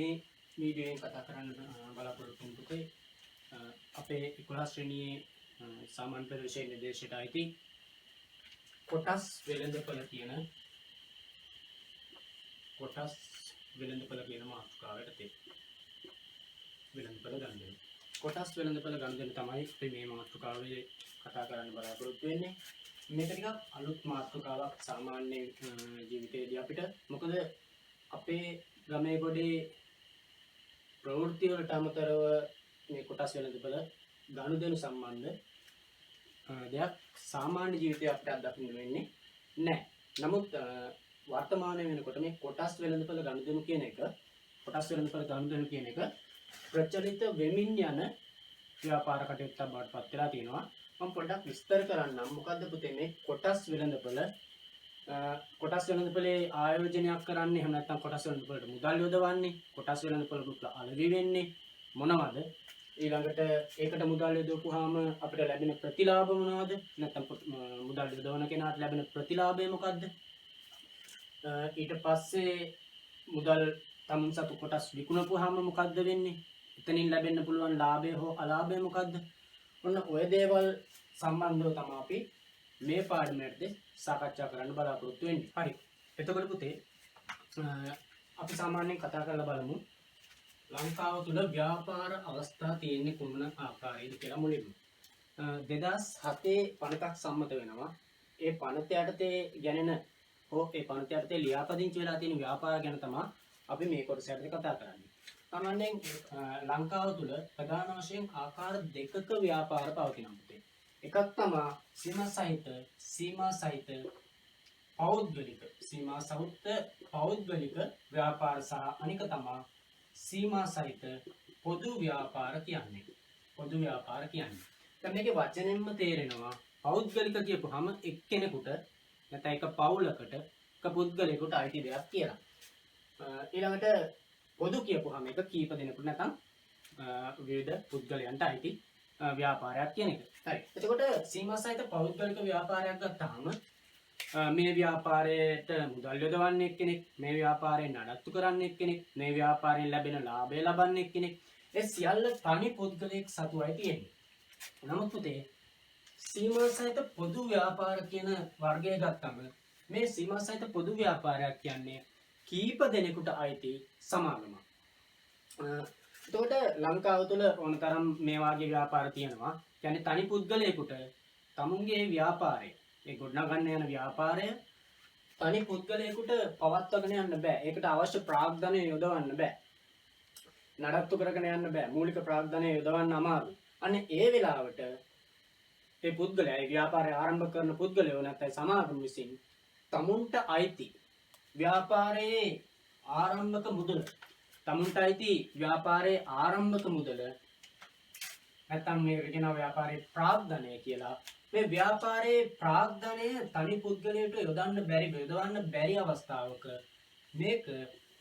මේ වීඩියෝෙන් කතා කරන්න බලාපොරොත්තු වෙන පුතේ අපේ 11 ශ්‍රේණියේ සාමාන්‍ය පෙළ විෂය නිර්දේශයට අයිති කොටස් වෙළඳපොළ කියන මාතෘකාවට වෙළඳපොළ ගනුදෙනු. කොටස් වෙළඳපොළ ගනුදෙනු තමයි අපි මේ මාතෘකාවේ කතා කරන්න බලාපොරොත්තු වෙන්නේ. මේක ටිකක් අලුත් මාතෘකාවක් සාමාන්‍ය ජීවිතයේදී අපිට. මොකද අපේ ගමේ ගොඩේ ප්‍රවෘත්ති වලට අමතරව මේ කොටස් වෙළඳපොළ ගනුදෙනු සම්බන්ධ දෙයක් සාමාන්‍ය ජීවිතයේ අපිට අත්දකින්න වෙන්නේ නැහැ. නමුත් වර්තමානයේ වෙනකොට මේ කොටස් වෙළඳපොළ ගනුදෙනු කියන එක ප්‍රචලිත වෙමින් යන ව්‍යාපාර කටයුත්තක් බවට පත් වෙලා තියෙනවා. මම පොඩ්ඩක් විස්තර කරන්නම්. මොකද්ද පුතේ මේ කොටස් වෙළඳපොළ? කොටස් වෙළඳපොලේ ආයෝජනයක් කරන්නේ, එහෙම නැත්නම් කොටස් වෙළඳපොළට මුදල් යොදවන්නේ, කොටස් වෙළඳපොළට අලෙවි වෙන්නේ මොනවද? ඊළඟට ඒකට මුදල් යොදවපුවාම අපිට ලැබෙන ප්‍රතිලාභ මොනවද? නැත්නම් මුදල් යොදවන කෙනාට ලැබෙන ප්‍රතිලාභය මොකද්ද? ඊට පස්සේ මුදල් තමුන් සතු කොටස් විකුණපුවාම මොකද්ද වෙන්නේ? එතනින් ලැබෙන්න පුළුවන් ලාභය හෝ අලාභය මොකද්ද? ඔන්න ඔය දේවල් සම්බන්ධව තමයි අපි මේ පාඩමේදී සාකච්ඡා කරන්න බලාපොරොත්තු වෙන්නේ. හරි. එතකොට පුතේ අපි සාමාන්‍යයෙන් කතා කරලා බලමු ලංකාව තුල ව්‍යාපාර අවස්ථා තියෙන්නේ කුමන ආකාරයේද කියලා මුලින්ම. 2007 පනතක් සම්මත වෙනවා. ඒ පනත යටතේ ගැනෙන හෝ ඒ පනත යටතේ ලියාපදිංචි වෙලා තියෙන ව්‍යාපාර ගැන තමයි අපි මේ කොටසට කතා කරන්නේ. සාමාන්‍යයෙන් ලංකාව තුල ප්‍රධාන වශයෙන් ආකාර දෙකක ව්‍යාපාර පවතිනවා පුතේ. එකක් තමයි සීමා සහිත පෞද්ගලික ව්‍යාපාර සහ අනික තමයි සීමා සහිත පොදු ව්‍යාපාර කියන්නේ. දැන් මේකේ වචනෙන්ම තේරෙනවා පෞද්ගලික කියපුවාම එක්කෙනෙකුට නැත්නම් එක පවුලකට එක පුද්ගලයෙකුට අයිති දෙයක් කියලා. ඊළඟට පොදු කියපුවාම එක කීප දෙනෙකුට නැත්නම් විවිධ පුද්ගලයන්ට අයිති ව්‍යාපාරයක් කියන එක. හරි. එතකොට සීමා සහිත පෞද්ගලික ව්‍යාපාරයක් ගත්තාම මේ ව්‍යාපාරයට මුදල් යොදවන්නේ කෙනෙක්, මේ ව්‍යාපාරයෙන් නඩත්තු කරන්නේ කෙනෙක්, මේ ව්‍යාපාරයෙන් ලැබෙන ලාභය ලබන්නේ කෙනෙක්. ඒ සියල්ල තනි පුද්ගලයෙක් සතුවයි තියෙන්නේ. නමුත් පුතේ සීමා සහිත පොදු ව්‍යාපාර කියන වර්ගය ගත්තම මේ සීමා සහිත පොදු ව්‍යාපාරයක් කියන්නේ කීප දෙනෙකුට අයිති සමාගමක්. එතකොට ලංකාව තුළ ඕනතරම් මේ වාගේ ව්‍යාපාර තියෙනවා. කියන්නේ තනි පුද්ගලයෙකුට තමුන්ගේ ව්‍යාපාරය, ඒ ගොඩනගන්න යන ව්‍යාපාරය තනි පුද්ගලයෙකුට පවත්වාගෙන යන්න බෑ. ඒකට අවශ්‍ය ප්‍රාග්ධනය යොදවන්න බෑ. නඩත්තු කරගෙන යන්න බෑ. මූලික ප්‍රාග්ධනය යොදවන්න අමාරුයි. අන්න ඒ වෙලාවට ඒ පුද්ගලයා, ඒ ව්‍යාපාරය ආරම්භ කරන පුද්ගලයෝ නැත්නම් සමාගම විසින් තමුන්ට අයිති ව්‍යාපාරයේ ආරම්භක මුදල, නැත්නම් මේකට කියනවා ව්යාපාරයේ ප්‍රාග්ධනය කියලා. මේ ව්‍යාපාරයේ ප්‍රාග්ධනය තනි පුද්ගලයාට යොදවන්න බැරි අවස්ථාවක මේක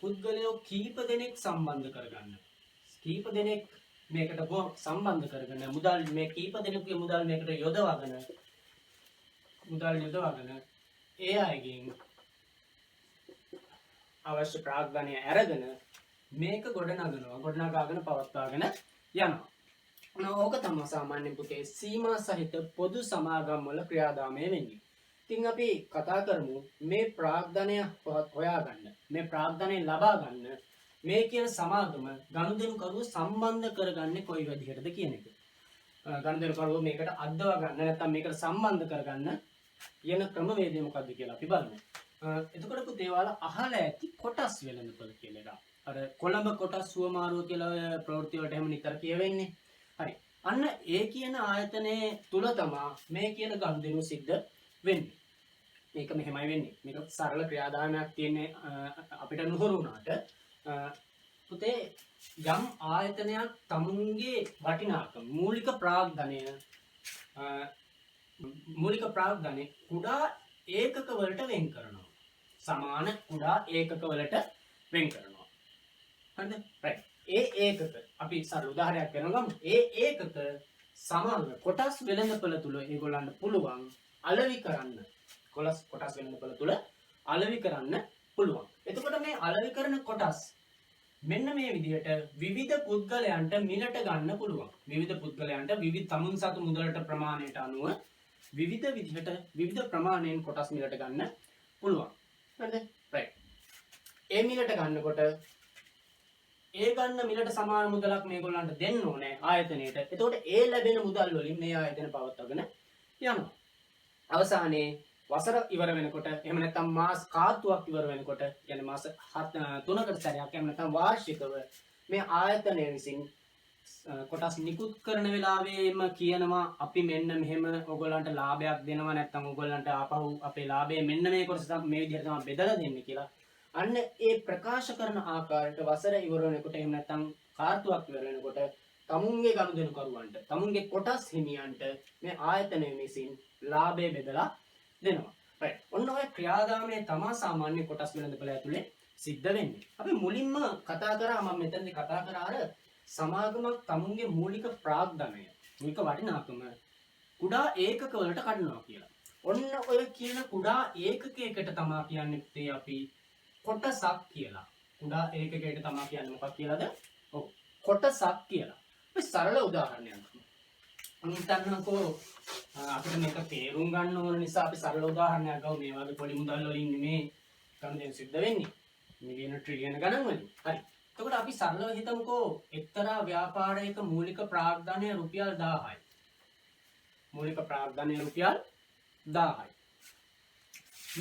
පුද්ගලයෝ කීප දෙනෙක් සම්බන්ධ කරගන්න. මේකට සම්බන්ධ කරගෙන මේ කීප දෙනෙකුගේ මුදල් මේකට යොදවගෙන ඒ අයගෙන් අවශ්‍ය ප්‍රාග්ධනය අරගෙන මේක ගොඩනගාගෙන පවත්වාගෙන යනවා. ඕක තමයි සාමාන්‍ය පුතේ සීමා සහිත පොදු සමාගම් වල ක්‍රියාදාමය වෙන්නේ. ඉතින් අපි කතා කරමු මේ ප්‍රාග්ධනය හොයාගන්න, මේ ප්‍රාග්ධනය ලබා ගන්න මේ කියන සමාගම ගනුදෙනුකරුවෝ සම්බන්ධ කරගන්නේ කොයි විදිහටද කියන එක. ගනුදෙනුකරුවෝ මේකට අද්දවා ගන්න නැත්නම් මේකට සම්බන්ධ කරගන්න යන ක්‍රමවේදය මොකක්ද කියලා අපි බලමු. එතකොට පුතේ ඔයාලා අහලා ඇති කොටස් වෙළඳපොළ කියලා එකක්. අර කොළඹ කොටස් සුවමාරුව කියලා ප්‍රවෘත්ති වලට එහෙම නිතර කියවෙන්නේ. හරි. අන්න ඒ කියන ආයතනයේ තුල තමයි මේ කියන ගනුදෙනු සිද්ධ වෙන්නේ. මේක මෙහෙමයි වෙන්නේ. මේක සරල ක්‍රියාදාමයක් තියෙන්නේ අපිට නුහුරු වුණාට පුතේ යම් ආයතනයක් තමුන්ගේ වටිනාකම මූලික ප්‍රාග්ධනය කුඩා ඒකක වලට වෙන් කරනවා. සමාන කුඩා ඒකක වලට වෙන් කරනවා. හරිද? right. ඒ ඒකක අපි සරල උදාහරණයක් ගමු. ඒ ඒකක සමාන කොටස් වෙළඳපොළ තුල ඒගොල්ලන්ට පුළුවන් අලෙවි කරන්න. කොටස් වෙළඳපොළ තුල අලෙවි කරන්න පුළුවන්. එතකොට මේ අලෙවි කරන කොටස් මෙන්න මේ විදිහට විවිධ පුද්ගලයන්ට මිලට ගන්න පුළුවන්. විවිධ පුද්ගලයන්ට විවිධ තමුන් සතු මුදලට ප්‍රමාණයට අනුව විවිධ විදිහට විවිධ ප්‍රමාණයෙන් කොටස් මිලට ගන්න පුළුවන්. හරිද? right. ඒ මිලට ගන්නකොට ඒ ගන්න මිලට සමාන මුදලක් මේගොල්ලන්ට දෙන්න ඕනේ ආයතනයට. එතකොට ඒ ලැබෙන මුදල් වලින් මේ ආයතන පවත්වාගෙන යනවා. අවසානයේ වසර ඉවර වෙනකොට එහෙම නැත්නම් මාස කාත්තුවක් ඉවර වෙනකොට يعني මාස 3කට සැරයක් එහෙම නැත්නම් වාර්ෂිකව මේ ආයතනය විසින් කොටස් නිකුත් කරන වෙලාවෙම කියනවා අපි මෙන්න මෙහෙම ඔයගොල්ලන්ට ලාභයක් දෙනවා නැත්නම් ඔයගොල්ලන්ට ආපහු අපේ ලාභය මෙන්න මේ කොටස මේ විදිහට තමයි බෙදලා දෙන්නේ කියලා. අන්න ඒ ප්‍රකාශ කරන ආකාරයට වසර ඉවර වෙනකොට එහෙම නැත්නම් කාර්තුවක් ඉවර වෙනකොට තමුන්ගේ ගනුදෙනු කරුවන්ට තමුන්ගේ කොටස් හිමියන්ට මේ ආයතනය විසින් ලාභය බෙදලා දෙනවා. right. ඔන්න ඔය ක්‍රියාදාමයේ තමා සාමාන්‍ය කොටස් වෙළඳපොළ ඇතුලේ සිද්ධ වෙන්නේ. අපි මුලින්ම කතා කරා මම මෙතනදී කතා කරා අර සමාගමක් තමුන්ගේ මූලික ප්‍රාග්ධනය මූලික වටිනාකම කුඩා ඒකක වලට කඩනවා කියලා. ඔන්න ඔය කියන කුඩා ඒකකයකට තමා කියන්නේ අපි කොටසක් කියලා. කුඩා ඒකකයකට තමා කියන්නේ මොකක් කියලාද? ඔව් කොටසක් කියලා. අපි සරල උදාහරණයක් හිතන්නකෝ අපිට මේක තේරුම් ගන්න ඕන නිසා අපි සරල උදාහරණයක් ගමු. මේ වගේ පොඩි මුදල් වලින් නෙමේ ගනුදෙනු සිද්ධ වෙන්නේ. මිලියන ට්‍රිලියන ගණන් වලින්. හරි. එතකොට අපි සරලව හිතමුකෝ එක්තරා ව්‍යාපාරයක මූලික ප්‍රාග්ධනය රුපියල් 1000යි. මූලික ප්‍රාග්ධනය රුපියල් 1000යි.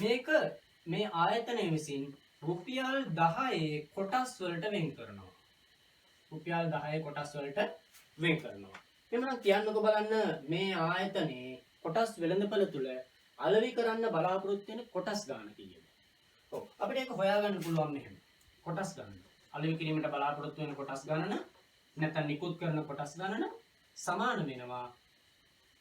මේක මේ ආයතනය විසින් රුපියල් 10 කොටස් වලට වෙන් කරනවා. රුපියල් 10 කොටස් වලට වෙන් කරනවා. එමනම් කියන්නකෝ බලන්න මේ ආයතනයේ කොටස් වෙළඳපළ තුල අලෙවි කරන්න බලාපොරොත්තු වෙන කොටස් ගන්න කීයද? ඔව් අපිට ඒක හොයාගන්න පුළුවන් මෙහෙම. කොටස් ගන්න. අලෙවි කිරීමට බලාපොරොත්තු වෙන කොටස් ගණන නැත්නම් නිකුත් කරන කොටස් ගණන සමාන වෙනවා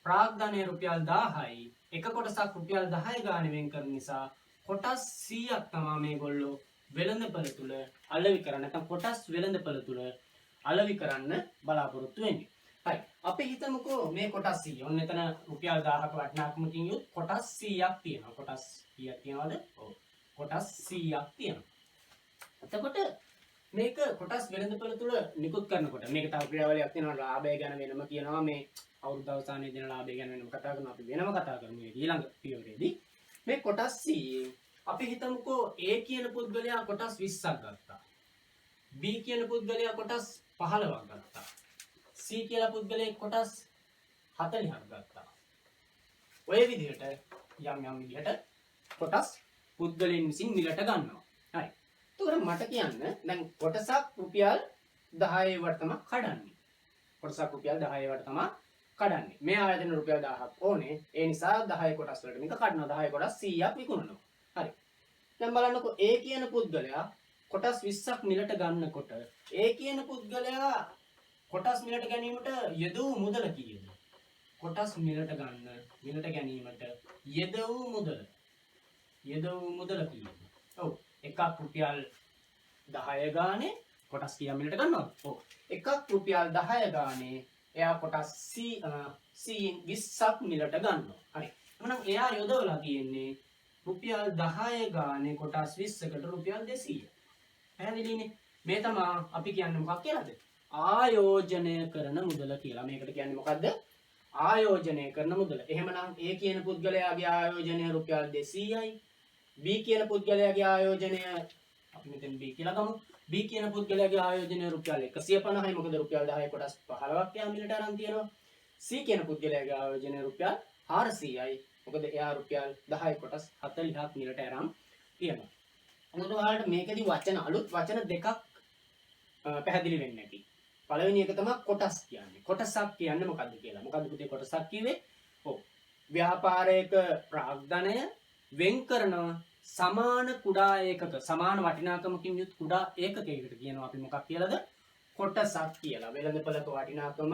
ප්‍රාග්ධනය රුපියල් 1000යි. එක කොටසක් රුපියල් 10 ගානේ වෙන් කරන නිසා කොටස් 100ක් තමයි මේගොල්ලෝ වෙළඳපළ තුල අලෙවි කරන්න නැත්නම් කොටස් වෙළඳපළ තුල අලෙවි කරන්න බලාපොරොත්තු වෙන්නේ. හරි. අපි හිතමුකෝ මේ කොටස් 100. ඔන්න එතන රුපියල් 1000ක වටිනාකමකින් යුත් කොටස් 100ක් තියෙනවා. කොටස් කීයක් තියෙනවද? ඔව්. කොටස් 100ක් තියෙනවා. එතකොට මේක කොටස් වෙළඳපළ තුල නිකුත් කරනකොට මේක තව ක්‍රියාවලියක් තියෙනවා. ලාභය ගැන වෙනම කියනවා. මේ අවුරුදු අවසානයේ දෙන ලාභය ගැන වෙනම කතා කරනවා. අපි වෙනම කතා කරමු මේ ඊළඟ පියවරේදී. මේ කොටස් 100 අපි හිතමුකෝ A කියන පුද්ගලයා කොටස් 20ක් ගත්තා. B කියන පුද්ගලයා කොටස් 15ක් ගත්තා. C කියලා පුද්ගලයෙක් කොටස් 40ක් ගත්තා. ඔය විදිහට යම් විදිහට කොටස් පුද්ගලයන් විසින් මිලට ගන්නවා. හරි. එතකොට මට කියන්න දැන් කොටසක් රුපියල් 10 වට තමයි කඩන්නේ. කොටසක් රුපියල් 10 වට තමයි කඩන්නේ. මේ ආයතන රුපියල් 1000ක් ඕනේ. ඒ නිසා 10 කොටස් වලට මේක කඩනවා. 10 කොටස් 100ක් විකුණනවා. හරි. දැන් බලන්නකෝ A කියන පුද්ගලයා කොටස් 20ක් මිලට ගන්නකොට A කියන පුද්ගලයා කොටස් මිලට ගැනීමට යෙදූ මුදල කීයද? කොටස් මිලට ගන්න මිලට ගැනීමට යෙදූ මුදල කීයද? ඔව් එකක් රුපියල් 10 ගානේ කොටස් කීයක් මිලට ගන්නවද? ඔව් එකක් රුපියල් 10 ගානේ එයා කොටස් 20ක් මිලට ගන්නවා. හරි. එහෙනම් එයා යොදවලා තියෙන්නේ රුපියල් 10 ගානේ කොටස් 20කට රුපියල් 200. පැහැදිලිනේ? මේ තමයි අපි කියන්නේ මොකක් කියලාද? ආයෝජනය කරන මුදල කියලා. මේකට කියන්නේ මොකද්ද? ආයෝජනය කරන මුදල. එහෙමනම් A කියන පුද්ගලයාගේ ආයෝජනය රුපියල් 200යි. B කියන පුද්ගලයාගේ ආයෝජනය අපි මෙතන B කියලා ගමු. B කියන පුද්ගලයාගේ ආයෝජනය රුපියල් 150යි. මොකද රුපියල් 10 කොටස් 15ක් එයා මිලට අරන් තියෙනවා. C කියන පුද්ගලයාගේ ආයෝජනය රුපියල් 400යි. මොකද එයා රුපියල් 10 කොටස් 40ක් මිලට අරන් තියෙනවා. මොකද ඔයාලට මේකෙදි අලුත් වචන දෙකක් පැහැදිලි වෙන්නේ නැති. පළවෙනි එක තමයි කොටස් කියන්නේ. කොටසක් කියන්නේ මොකද්ද කියලා. මොකද්ද පුතේ කොටසක් කිව්වේ? ඔව්. ව්‍යාපාරයක ප්‍රාග්ධනය වෙන් කරන සමාන කුඩා ඒකක සමාන වටිනාකමකින් යුත් කුඩා ඒකකයකට කියනවා අපි මොකක් කියලාද? කොටසක් කියලා. වෙළඳපළක වටිනාකම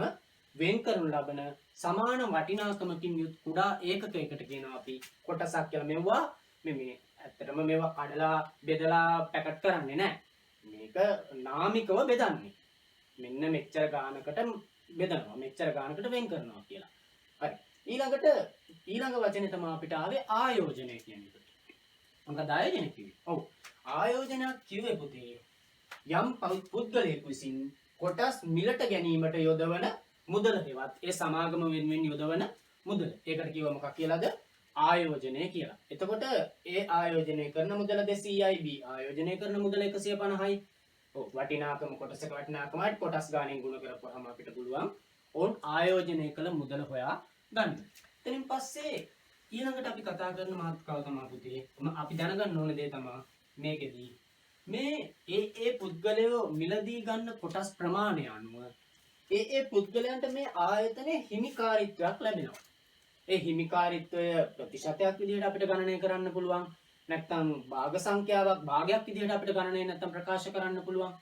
වෙන් කරනු ලබන සමාන වටිනාකමකින් යුත් කුඩා ඒකකයකට කියනවා අපි කොටසක් කියලා. මෙවුවා මේ ඇත්තටම මේවා කඩලා බෙදලා පැකට් කරන්නේ නැහැ. මේක නාමිකව බෙදන්නේ. මෙන්න මෙච්චර ගානකට බෙදනවා. මෙච්චර ගානකට වෙන් කරනවා කියලා. හරි. ඊළඟ වචනේ තමයි අපිට ආවේ ආයෝජනය කියන එක. මොකද ආයෝජනය කිව්වේ? ඔව්. ආයෝජනයක් කිව්වේ පුතේ යම් පුද්ගලයෙකු විසින් කොටස් මිලට ගැනීමට යොදවන මුදල හෙවත් ඒ සමාගම වෙනුවෙන් යොදවන මුදල. ඒකට කිව්ව මොකක් කියලාද? ආයෝජනය කියලා. එතකොට ඒ ආයෝජනය කරන මුදල 200යි B ආයෝජනය කරන මුදල 150යි. ඔව් වටිනාකම කොටසක වටිනාකමයි කොටස් ගාණෙන් ගුණ කරපුවාම අපිට පුළුවන් ඕන් ආයෝජනය කළ මුදල හොයා ගන්න. එතනින් පස්සේ ඊළඟට අපි කතා කරන මාතෘකාව තමයි පුතේ අපි දැනගන්න ඕන දේ තමයි මේකෙදී මේ ඒ පුද්ගලයෝ මිලදී ගන්න කොටස් ප්‍රමාණය අනුව ඒ පුද්ගලයන්ට මේ ආයතනයේ හිමිකාරීත්වයක් ලැබෙනවා. ඒ හිමිකාරීත්වය ප්‍රතිශතයක් විදිහට අපිට ගණනය කරන්න පුළුවන්. නැත්නම් භාග සංඛ්‍යාවක් භාගයක් විදිහට අපිට ගණනය නැත්නම් ප්‍රකාශ කරන්න පුළුවන්.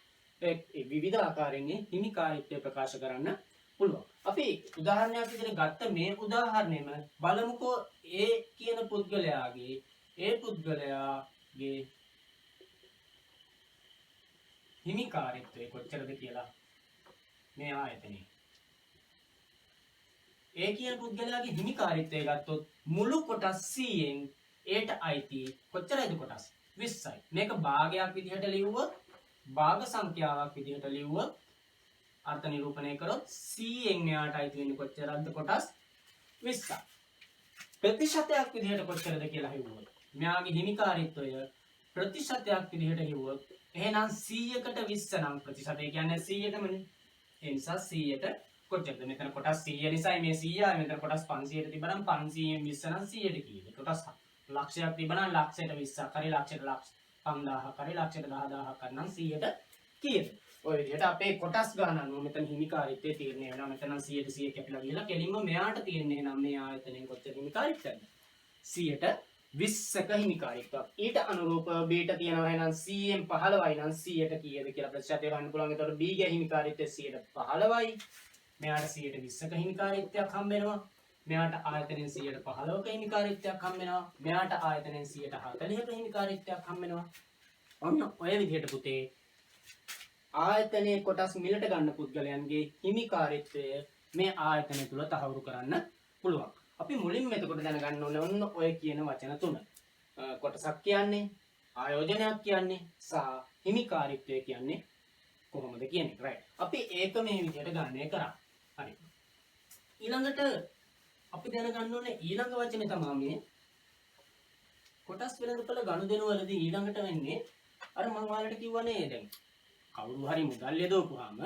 ඒ විවිධ ආකාරයෙන් හිමිකාරීත්වය ප්‍රකාශ කරන්න පුළුවන්. අපි උදාහරණයක් විදිහට ගත්ත මේ උදාහරණයම බලමුකෝ ඒ කියන පුද්ගලයාගේ හිමිකාරීත්වය කොච්චරද කියලා මේ ආයතනයේ. ඒ කියන පුද්ගලයාගේ හිමිකාරීත්වය ගත්තොත් මුළු කොටස් 100න් ඒට අයිති කොච්චරයිද කොටස් 20යි. මේක භාගයක් විදිහට ලිව්වොත් භාග සංඛ්‍යාවක් විදිහට ලිව්වොත් අර්ථ නිරූපණය කරොත් 100න් මෙයාට අයිති වෙන්නේ කොච්චරද කොටස් 20ක්. ප්‍රතිශතයක් විදිහට කොච්චරද කියලා හිව්වොත් මෙයාගේ හිමිකාරීත්වය ප්‍රතිශතයක් විදිහට හිව්වොත් එහෙනම් 100කට 20 නම් ප්‍රතිශතය කියන්නේ 100ටමනේ. ඒ නිසා 100ට කොච්චරද? මෙතන කොටස් 100 නිසායි මේ 100යි. මෙතන කොටස් 500ට තිබ්බනම් 500න් 20 නම් 100ට කීයද? කොටස් ලක්ෂයක් තිබ්බනම් ලක්ෂයට 20ක් හරි ලක්ෂයට 5000ක් හරි ලක්ෂයට 10000ක් හරි නම් 100ට කීයද? ඔය විදිහට අපේ කොටස් ගණන් අනුව මෙතන හිමිකාරීත්වය තීරණය වෙනවා. මෙතන 100ට 100 කැපිලා ගිහලා කෙලින්ම මෙයාට තියෙන්නේ නම් මේ ආයතනයෙන් කොච්චර හිමිකාරීත්වයක්ද? 100ට 20ක හිමිකාරීත්වයක්. ඊට අනුරූපව B ට තියෙනවා එහෙනම් 100න් 15යි නම් 100ට කීයද කියලා ප්‍රතිශතය ගන්න පුළුවන්. ඒතකොට B ගේ හිමිකාරීත්වය 115යි. මෙයාට 120ක හිමිකාරීත්වයක් හම්බ වෙනවා. මෙයාට ආයතනයෙන් 115ක හිමිකාරීත්වයක් හම්බ වෙනවා. මෙයාට ආයතනයෙන් 140ක හිමිකාරීත්වයක් හම්බ වෙනවා. ඔන්න ඔය විදිහට පුතේ ආයතනයේ කොටස් මිලට ගන්න පුද්ගලයන්ගේ හිමිකාරීත්වය මේ ආයතනය තුල තහවුරු කරන්න පුළුවන්. අපි මුලින්ම එතකොට දැනගන්න ඕනේ ඔන්න ඔය කියන වචන තුන. කොටසක් කියන්නේ, ආයෝජනයක් කියන්නේ සහ හිමිකාරීත්වය කියන්නේ කොහොමද කියන්නේ. රයිට්. අපි ඒක මේ විදිහට ගණනය කරා. හරි. ඊළඟට අපි දැනගන්න ඕනේ ඊළඟ වචනේ තමයි මේ කොටස් වෙළඳපොළ ගනුදෙනු වලදී ඊළඟට වෙන්නේ අර මම ඔයාලට කිව්වනේ දැන් කවුරු හරි මුදල් යොදවපුවාම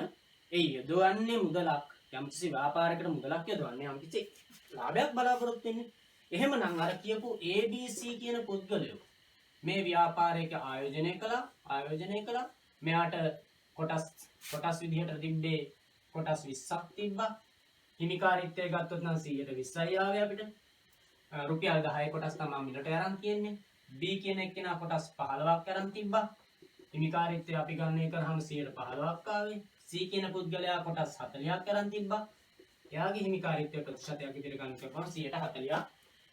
ඒ යොදවන්නේ මුදලක් යම්කිසි ව්‍යාපාරයකට මුදලක් යොදවන්නේ යම්කිසි ලාභයක් බලාපොරොත්තු වෙන්නේ. එහෙමනම් අර කියපු ABC කියන පුද්ගලයෝ මේ ව්‍යාපාරයක ආයෝජනය කළා. මෙයාට කොටස් විදිහට තිබ්බේ කොටස් 20ක් තිබ්බා. හිමිකාරීත්වය ගත්තොත් නම් 120යි ආවේ අපිට. රුපියල් 10 කොටස් තමයි මිලට අරන් තියෙන්නේ. B කියන එක්කෙනා කොටස් 15ක් අරන් තිබ්බා. හිමිකාරීත්වය අපි ගණනය කරාම 115ක් ආවේ. C කියන පුද්ගලයා කොටස් 40ක් අරන් තිබ්බා. එයාගේ හිමිකාරීත්වය ප්‍රතිශතයක් විදිහට ගණන් කරපුවම 140ක්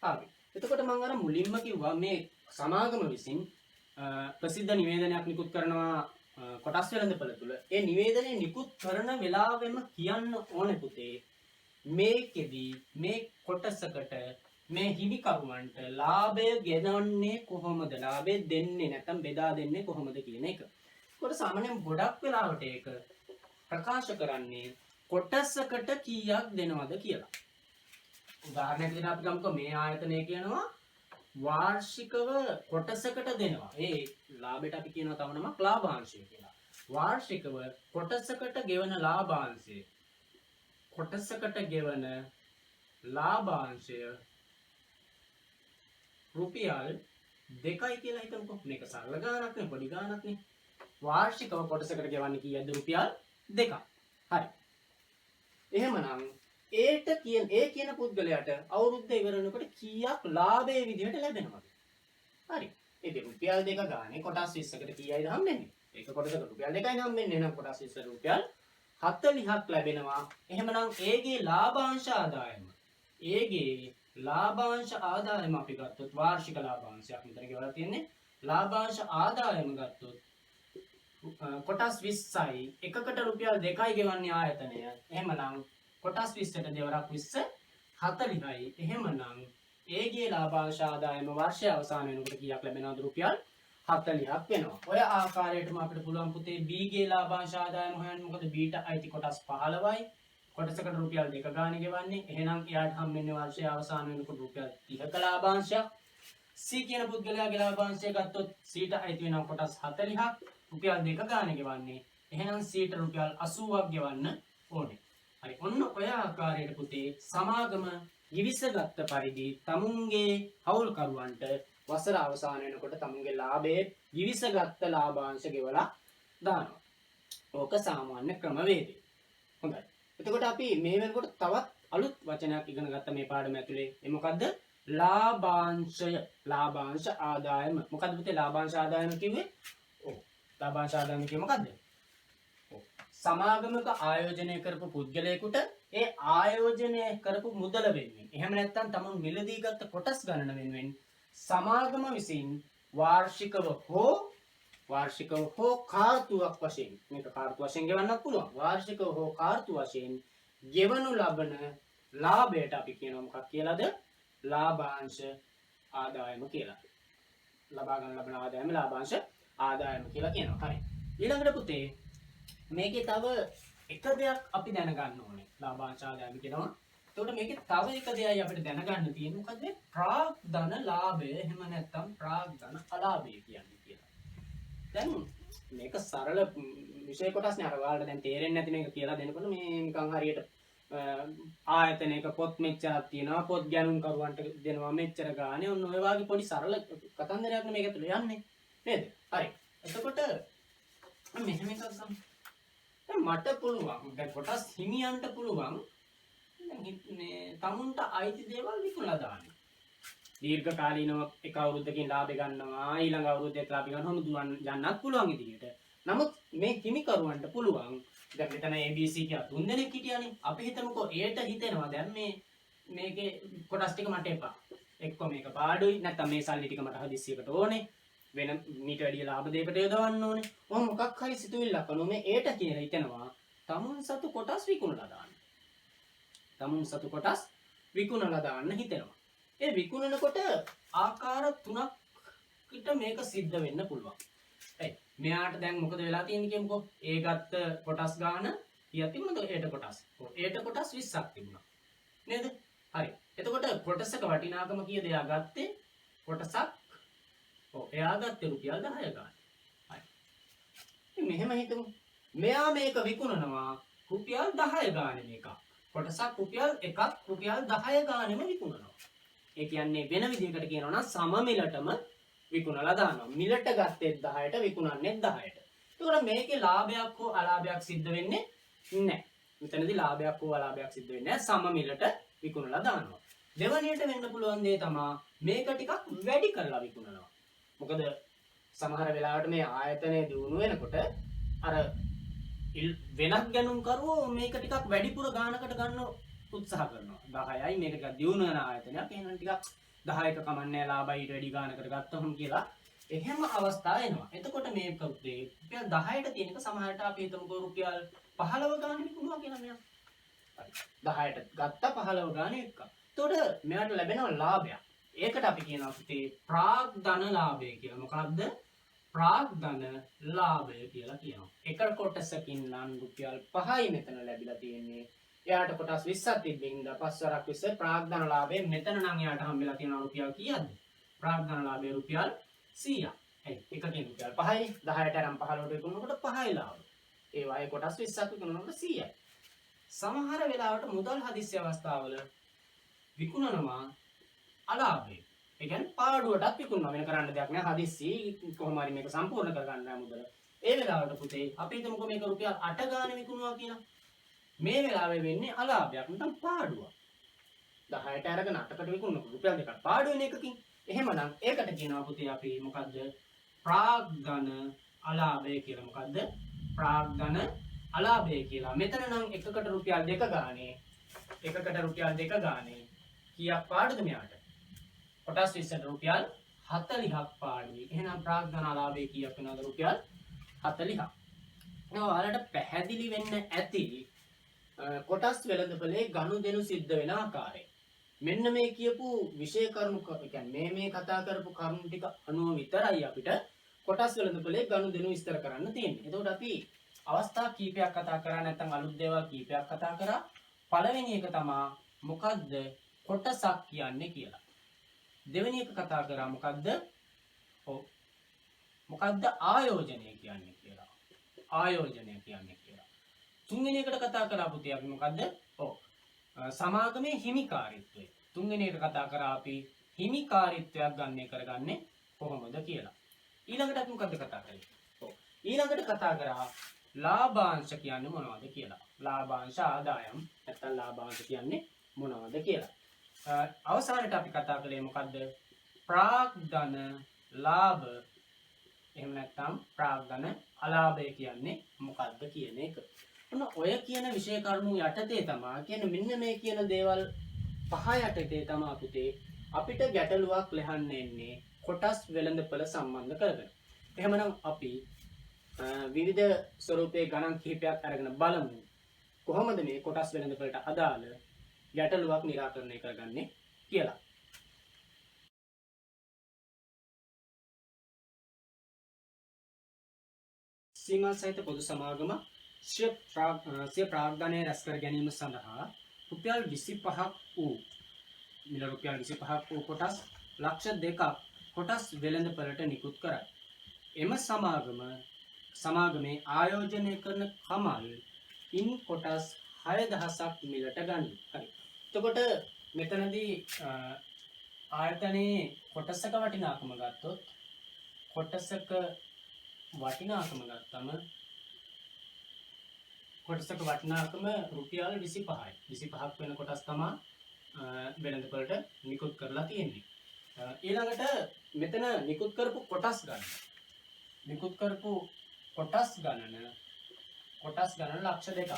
ආවේ. එතකොට මම අර මුලින්ම කිව්වා මේ සමාගම විසින් ප්‍රසිද්ධ නිවේදනයක් නිකුත් කරනවා කොටස් වෙළඳපොළ තුල. ඒ නිවේදනය නිකුත් කරන වෙලාවෙම කියන්න ඕනේ පුතේ මේකෙදි මේ කොටසකට මේ හිමිකරුවන්ට ලාභය ගෙනන්නේ කොහොමද? ලාභය දෙන්නේ නැත්නම් බෙදා දෙන්නේ කොහොමද කියන එක. ඒකට සාමාන්‍යයෙන් ගොඩක් වෙලාවට ඒක ප්‍රකාශ කරන්නේ කොටසකට කීයක් දෙනවද කියලා. උදාහරණයක් විදිහට අපි ගමුකෝ මේ ආයතනය කියනවා වාර්ෂිකව කොටසකට දෙනවා. ඒ ලාභයට අපි කියනවා තව නමක් ලාභාංශය කියලා. වාර්ෂිකව කොටසකට ගෙවන ලාභාංශය. කොටසකට ගෙවන ලාභාංශය රුපියල් 2යි කියලා හිතමුකෝ. මේක සරල ගාණක් නේ, පොඩි ගාණක් නේ. වාර්ෂිකව කොටසකට ගෙවන්නේ කීයද? රුපියල් 2ක්. හරි. එහෙමනම් ඒ කියන පුද්ගලයාට අවුරුද්ද ඉවර වෙනකොට කීයක් ලාභයේ විදිහට ලැබෙනවද? හරි. ඒ රුපියල් 2 ගානේ කොටස් 20කට කීයයිද හම්බෙන්නේ? ඒක කොටසකට රුපියල් 2යි හම්බෙන්නේ. එහෙනම් කොටස් 20ට රුපියල් 40ක් ලැබෙනවා. එහෙමනම් ඒගේ ලාභාංශ ආදායම අපි ගත්තොත් වාර්ෂික ලාභාංශයක් මෙතන ගෙවලා තියෙන්නේ. ලාභාංශ ආදායම ගත්තොත් කොටස් 20යි එකකට රුපියල් 2යි ගෙවන්නේ ආයතනය. එහෙමනම් කොටස් 20ට දෙවරක් 20 40යි. එහෙමනම් ඒගේ ලාභාංශ ආදායම වර්ෂය අවසාන වෙනකොට කීයක් ලැබෙනවද? රුපියල් 40ක් වෙනවා. ඔය ආකාරයටම අපිට පුළුවන් පුතේ B ගේ ලාභාංශ ආදායම හොයන්න. මොකද B ට අයිති කොටස් 15යි. කොටසකට රුපියල් 2 ගාණ ගෙවන්නේ. එහෙනම් එයාට හම්බෙන්නේ වර්ෂයේ අවසාන වෙනකොට රුපියල් 30ක ලාභාංශයක්. C කියන පුද්ගලයාගේ ලාභාංශය ගත්තොත් C ට අයිති වෙනවා කොටස් 40ක්. රුපියල් 2 ගාණ ගෙවන්නේ. එහෙනම් C ට රුපියල් 80ක් ගෙවන්න ඕනේ. හරි. ඔන්න ඔය ආකාරයට පුතේ සමාගම givisගත් පරිදි තමුන්ගේ හවුල්කරුවන්ට වසර අවසාන වෙනකොට තමුන්ගේ ලාභයේ givisගත් ලාභාංශ ගෙවලා දානවා. ඕක සාමාන්‍ය ක්‍රමවේදය. හොඳයි. එතකොට අපි මේ වෙනකොට තවත් අලුත් වචනයක් ඉගෙන ගත්ත මේ පාඩම ඇතුලේ. ඒ මොකද්ද? ලාභාංශය. ලාභාංශ ආදායම. මොකද්ද පුතේ ලාභාංශ ආදායම කිව්වේ? ඔව්. ලාභාංශ ආදායම කිව්වේ මොකද්ද? සමාගමක ආයෝජනය කරපු පුද්ගලයෙකුට ඒ ආයෝජනය කරපු මුදල වෙනුවෙන් එහෙම නැත්නම් තමන් මිලදී ගත්ත කොටස් ගණන වෙනුවෙන් සමාගම විසින් වාර්ෂිකව හෝ කාර්තුවක් වශයෙන් මේක කාර්තු වශයෙන් ගෙවන්නත් පුළුවන් වාර්ෂිකව හෝ කාර්තු වශයෙන් ගෙවනු ලබන ලාභයට අපි කියනවා මොකක් කියලාද ලාභාංශ ආදායම කියලා. ලබා ගන්න ලබන ආදායම ලාභාංශ ආදායම කියලා කියනවා. හරි. ඊළඟට පුතේ මේකේ තව එක දෙයක් අපි දැනගන්න ඕනේ. ලාභාංශ ආදායම කියනවා. එතකොට මේකේ තව එක දෙයයි අපිට දැනගන්න තියෙන්නේ මොකද? ප්‍රාග්ධන ලාභය එහෙම නැත්නම් ප්‍රාග්ධන අලාභය කියන්නේ කියලා. දැන් මේක සරල විෂය කොටස් නේ. අර ඔයාලට දැන් තේරෙන්නේ නැති මේක කියලා දෙනකොට මේ නිකන් හරියට ආයතනයක පොත් මෙච්චරක් තියෙනවා. පොත් ගැනුම් කරුවන්ට දෙනවා මෙච්චර ගානේ. ඔන්න ඔය වගේ පොඩි සරල කතන්දරයක් නේ මේක ඇතුළේ යන්නේ. නේද? හරි. එතකොට මෙහෙම එකක් ගමු. මට පුළුවන් දැන් කොටස් හිමියන්ට පුළුවන් මේ තමුන්ට අයිති දේවල් විකුණලා දාන්න. දීර්ඝ කාලීනව එක අවුරුද්දකින් ලාභය ගන්නවා ඊළඟ අවුරුද්දේ ලාභය ගන්නවම දුවන් යන්නත් පුළුවන් ඉදිරියට. නමුත් මේ හිමිකරුවන්ට පුළුවන් දැන් මෙතන ABC කියලා 3 දෙනෙක් හිටියානේ. අපි හිතමුකෝ Aට හිතෙනවා දැන් මේකේ කොටස් ටික මට එපා. එක්ක මේක පාඩුයි නැත්නම් මේ සල්ලි ටික මට හදිස්සියකට ඕනේ. වෙන මීට වැඩිය ලාභ දෙයකට යොදවන්න ඕනේ. ඔහොම මොකක් හරි සිතුවිල්ලක් කරනවා මේ ඒට කියලා හිතනවා තමුන් සතු කොටස් විකුණලා දාන්න. තමුන් සතු කොටස් විකුණලා දාන්න හිතෙනවා. ඒ විකුණනකොට ආකාර 3කට මේක සිද්ධ වෙන්න පුළුවන්. හරි. මෙයාට දැන් මොකද වෙලා තියෙන්නේ කියමුකෝ. ඒ ගත්ත කොටස් ගාන කීයක් තිබුණද? ඒට කොටස්. ඔව් ඒට කොටස් 20ක් තිබුණා. නේද? හරි. එතකොට කොටසක වටිනාකම කීයද එයා ගත්තේ? කොටසක් එයා ගත්තේ රුපියල් 10 ගාන. හරි. ඉතින් මෙහෙම හිතමු. මෙයා මේක විකුණනවා රුපියල් 10 ගානේ මේක. කොටසක් රුපියල් 1ක් රුපියල් 10 ගානෙම විකුණනවා. ඒ කියන්නේ වෙන විදිහකට කියනවා නම් සම මිලටම විකුණලා දානවා. මිලට ගත්තේ 10ට විකුණන්නේ 10ට. ඒකට මේකේ ලාභයක් හෝ අලාභයක් සිද්ධ වෙන්නේ නැහැ. මෙතනදී ලාභයක් හෝ අලාභයක් සිද්ධ වෙන්නේ නැහැ. සම මිලට විකුණලා දානවා. දෙවණියට වෙන්න පුළුවන් දේ තමයි මේක ටිකක් වැඩි කරලා විකුණනවා. මොකද සමහර වෙලාවට මේ ආයතනයේ දියුණු වෙනකොට අර වෙනත් ගැනුම් කරුවෝ මේක ටිකක් වැඩිපුර ගානකට ගන්න උත්සාහ කරනවා. 10යි මේක ටිකක් දියුණු වෙන ආයතනයක්. එහෙනම් ටිකක් 10ක කමන්නේ ලාභයි වැඩි ගානකට ගත්තොත් කියලා එහෙම අවස්ථා එනවා. එතකොට මේක රුපියල් 10ට තියෙන එක සමහරට අපි හිතමුකෝ රුපියල් 15 ගාන විකුණුවා කියලා මෙයා. හරි. 10ට ගත්තා 15 ගාන එකක්. එතකොට මෙයාට ලැබෙනවා ලාභයක්. ඒකට අපි කියනවා පුතේ ප්‍රාග්ධන ලාභය කියලා. මොකක්ද? ප්‍රාග්ධන ලාභය කියලා කියනවා. එක කොටසකින් නම් රුපියල් 5යි මෙතන ලැබිලා තියෙන්නේ. එයාට කොටස් 20ක් තිබෙන්න පස්වරක් 20 ප්‍රාග්ධන ලාභය මෙතන නම් එයාට හම්බෙලා තියෙනවා රුපියල් කීයද? ප්‍රාග්ධන ලාභය රුපියල් 100ක්. හරි. එකකින් රුපියල් 5යි 10ට අරන් 15ට විකුණනකොට 5යි ලාභය. ඒ වගේ කොටස් 20ක් විකුණනකොට 100යි. සමහර වෙලාවට මුදල් හදිස්සි අවස්ථාවල විකුණනවා අලාභය. ඒ කියන්නේ පාඩුවටත් විකුණනවා. වෙන කරන්න දෙයක් නෑ. හදිස්සි කොහොම හරි මේක සම්පූර්ණ කරගන්න නෑ මුදල. ඒ වෙලාවට පුතේ අපි හිතමුකෝ මේක රුපියල් 8 ගානේ විකුණුවා කියලා. මේ වෙලාවේ වෙන්නේ අලාභයක් නැත්නම් පාඩුවක්. 10ට අරගෙන 8කට විකුණනකොට රුපියල් 2ක් පාඩු වෙන එකකින්. එහෙමනම් ඒකට කියනවා පුතේ අපි මොකද්ද? ප්‍රාග්ධන අලාභය කියලා. මොකද්ද? ප්‍රාග්ධන අලාභය කියලා. මෙතන නම් එකකට රුපියල් 2 ගානේ. එකකට රුපියල් 2 ගානේ කීයක් පාඩුද මෙයාට? කොටස් 20ට රුපියල් 40ක් පාඩුයි. එහෙනම් ප්‍රාග්ධන අලාභය කීයක් වෙනවද? රුපියල් 40ක්. ඔයාලට පැහැදිලි වෙන්න ඇති කොටස් වෙළඳපොලේ ගනුදෙනු සිද්ධ වෙන ආකාරය. මෙන්න මේ කියපු විෂය කරුණු කියන්නේ මේ කතා කරපු කරුණු ටික අනුව විතරයි අපිට කොටස් වෙළඳපොලේ ගනුදෙනු විස්තර කරන්න තියෙන්නේ. එතකොට අපි අවස්ථා කීපයක් කතා කරා නැත්නම් අලුත් දේවල් කීපයක් කතා කරා. පළවෙනි එක තමයි මොකද්ද කොටසක් කියන්නේ කියලා. දෙවෙනි එක කතා කරා මොකද්ද? ඔව්. මොකද්ද ආයෝජනය කියන්නේ කියලා. ආයෝජනය කියන්නේ කියලා. තුන්වෙනි එකට කතා කරා පුතේ අපි මොකද්ද? ඔව්. සමාගමේ හිමිකාරීත්වය. තුන්වෙනි එක කතා කරා අපි හිමිකාරීත්වයක් ගන්න කරගන්නේ කොහොමද කියලා. ඊළඟට අපි මොකද්ද කතා කරන්නේ? ඔව්. ඊළඟට කතා කරා ලාභාංශ කියන්නේ මොනවද කියලා. ලාභාංශ ආදායම් නැත්නම් ලාභාංශ කියන්නේ මොනවද කියලා. අවසානයේ අපි කතා කළේ මොකද්ද? ප්‍රාග්ධන ලාභ එහෙම නැත්නම් ප්‍රාග්ධන අලාභය කියන්නේ මොකද්ද කියන එක. ඔය කියන විෂය කරුණු යටතේ තමයි කියන්නේ මෙන්න මේ කියන දේවල් පහ යටතේ තමයි පුතේ අපිට ගැටලුවක් ලෙහන්න එන්නේ කොටස් වෙළඳපොළ සම්බන්ධ කරගෙන. එහෙමනම් අපි විවිධ ස්වරූපයේ ගණන් කිහිපයක් අරගෙන බලමු කොහොමද මේ කොටස් වෙළඳපොළට අදාළ ගැටලුවක් निराකරණය කරගන්නේ කියලා. සීමා සහිත පොදු සමාගම සිය ප්‍රාග්ධනය රැස් කර ගැනීම සඳහා රුපියල් 25ක් වූ මිල රුපියල් 25ක් වූ කොටස් ලක්ෂ 2ක් කොටස් වෙළඳපොළට නිකුත් කරයි. එම සමාගමේ ආයෝජනය කරන කමල් ඉන් කොටස් 6000ක් මිලට ගනී. හරි. එතකොට මෙතනදී ආයතනයේ කොටසක වටිනාකම ගත්තොත් කොටසක වටිනාකම ගත්තම කොටසක වටිනාකම රුපියල් 25යි. 25ක් වෙන කොටස් තමයි වෙළඳපොළට නිකුත් කරලා තියෙන්නේ. ඊළඟට මෙතන නිකුත් කරපු කොටස් ගන්න. නිකුත් කරපු කොටස් ගණන ලක්ෂ 2ක්.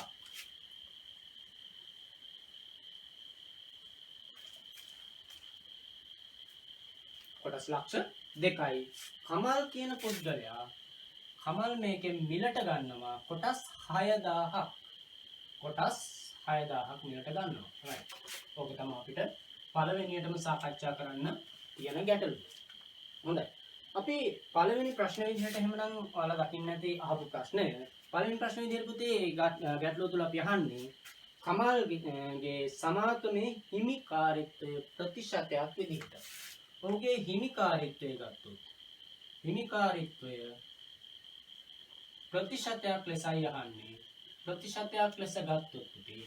කොටස් ලක්ෂ 2යි. කමල් කියන පුද්ගලයා කමල් මේකෙන් මිලට ගන්නවා කොටස් 6000ක්. කොටස් 6000ක් මිලට ගන්නවා. right. ඕක තමයි අපිට පළවෙනියටම සාකච්ඡා කරන්න තියෙන ගැටලුව. හොඳයි. අපි පළවෙනි ප්‍රශ්න විදිහට එහෙමනම් ඔයාලා දකින්න ඇති අහපු ප්‍රශ්නය. පළවෙනි ප්‍රශ්න විදිහට පුතේ ගැටලුව තුල අපි අහන්නේ කමල්ගේ සමාගමේ හිමිකාරීත්වය ප්‍රතිශතයක් විදිහට. ඔහුගේ හිමිකාරීත්වය ගත්තොත් හිමිකාරීත්වය ප්‍රතිශතයක් ලෙසයි අහන්නේ. ප්‍රතිශතයක් ලෙස ගත්තොත් පුතේ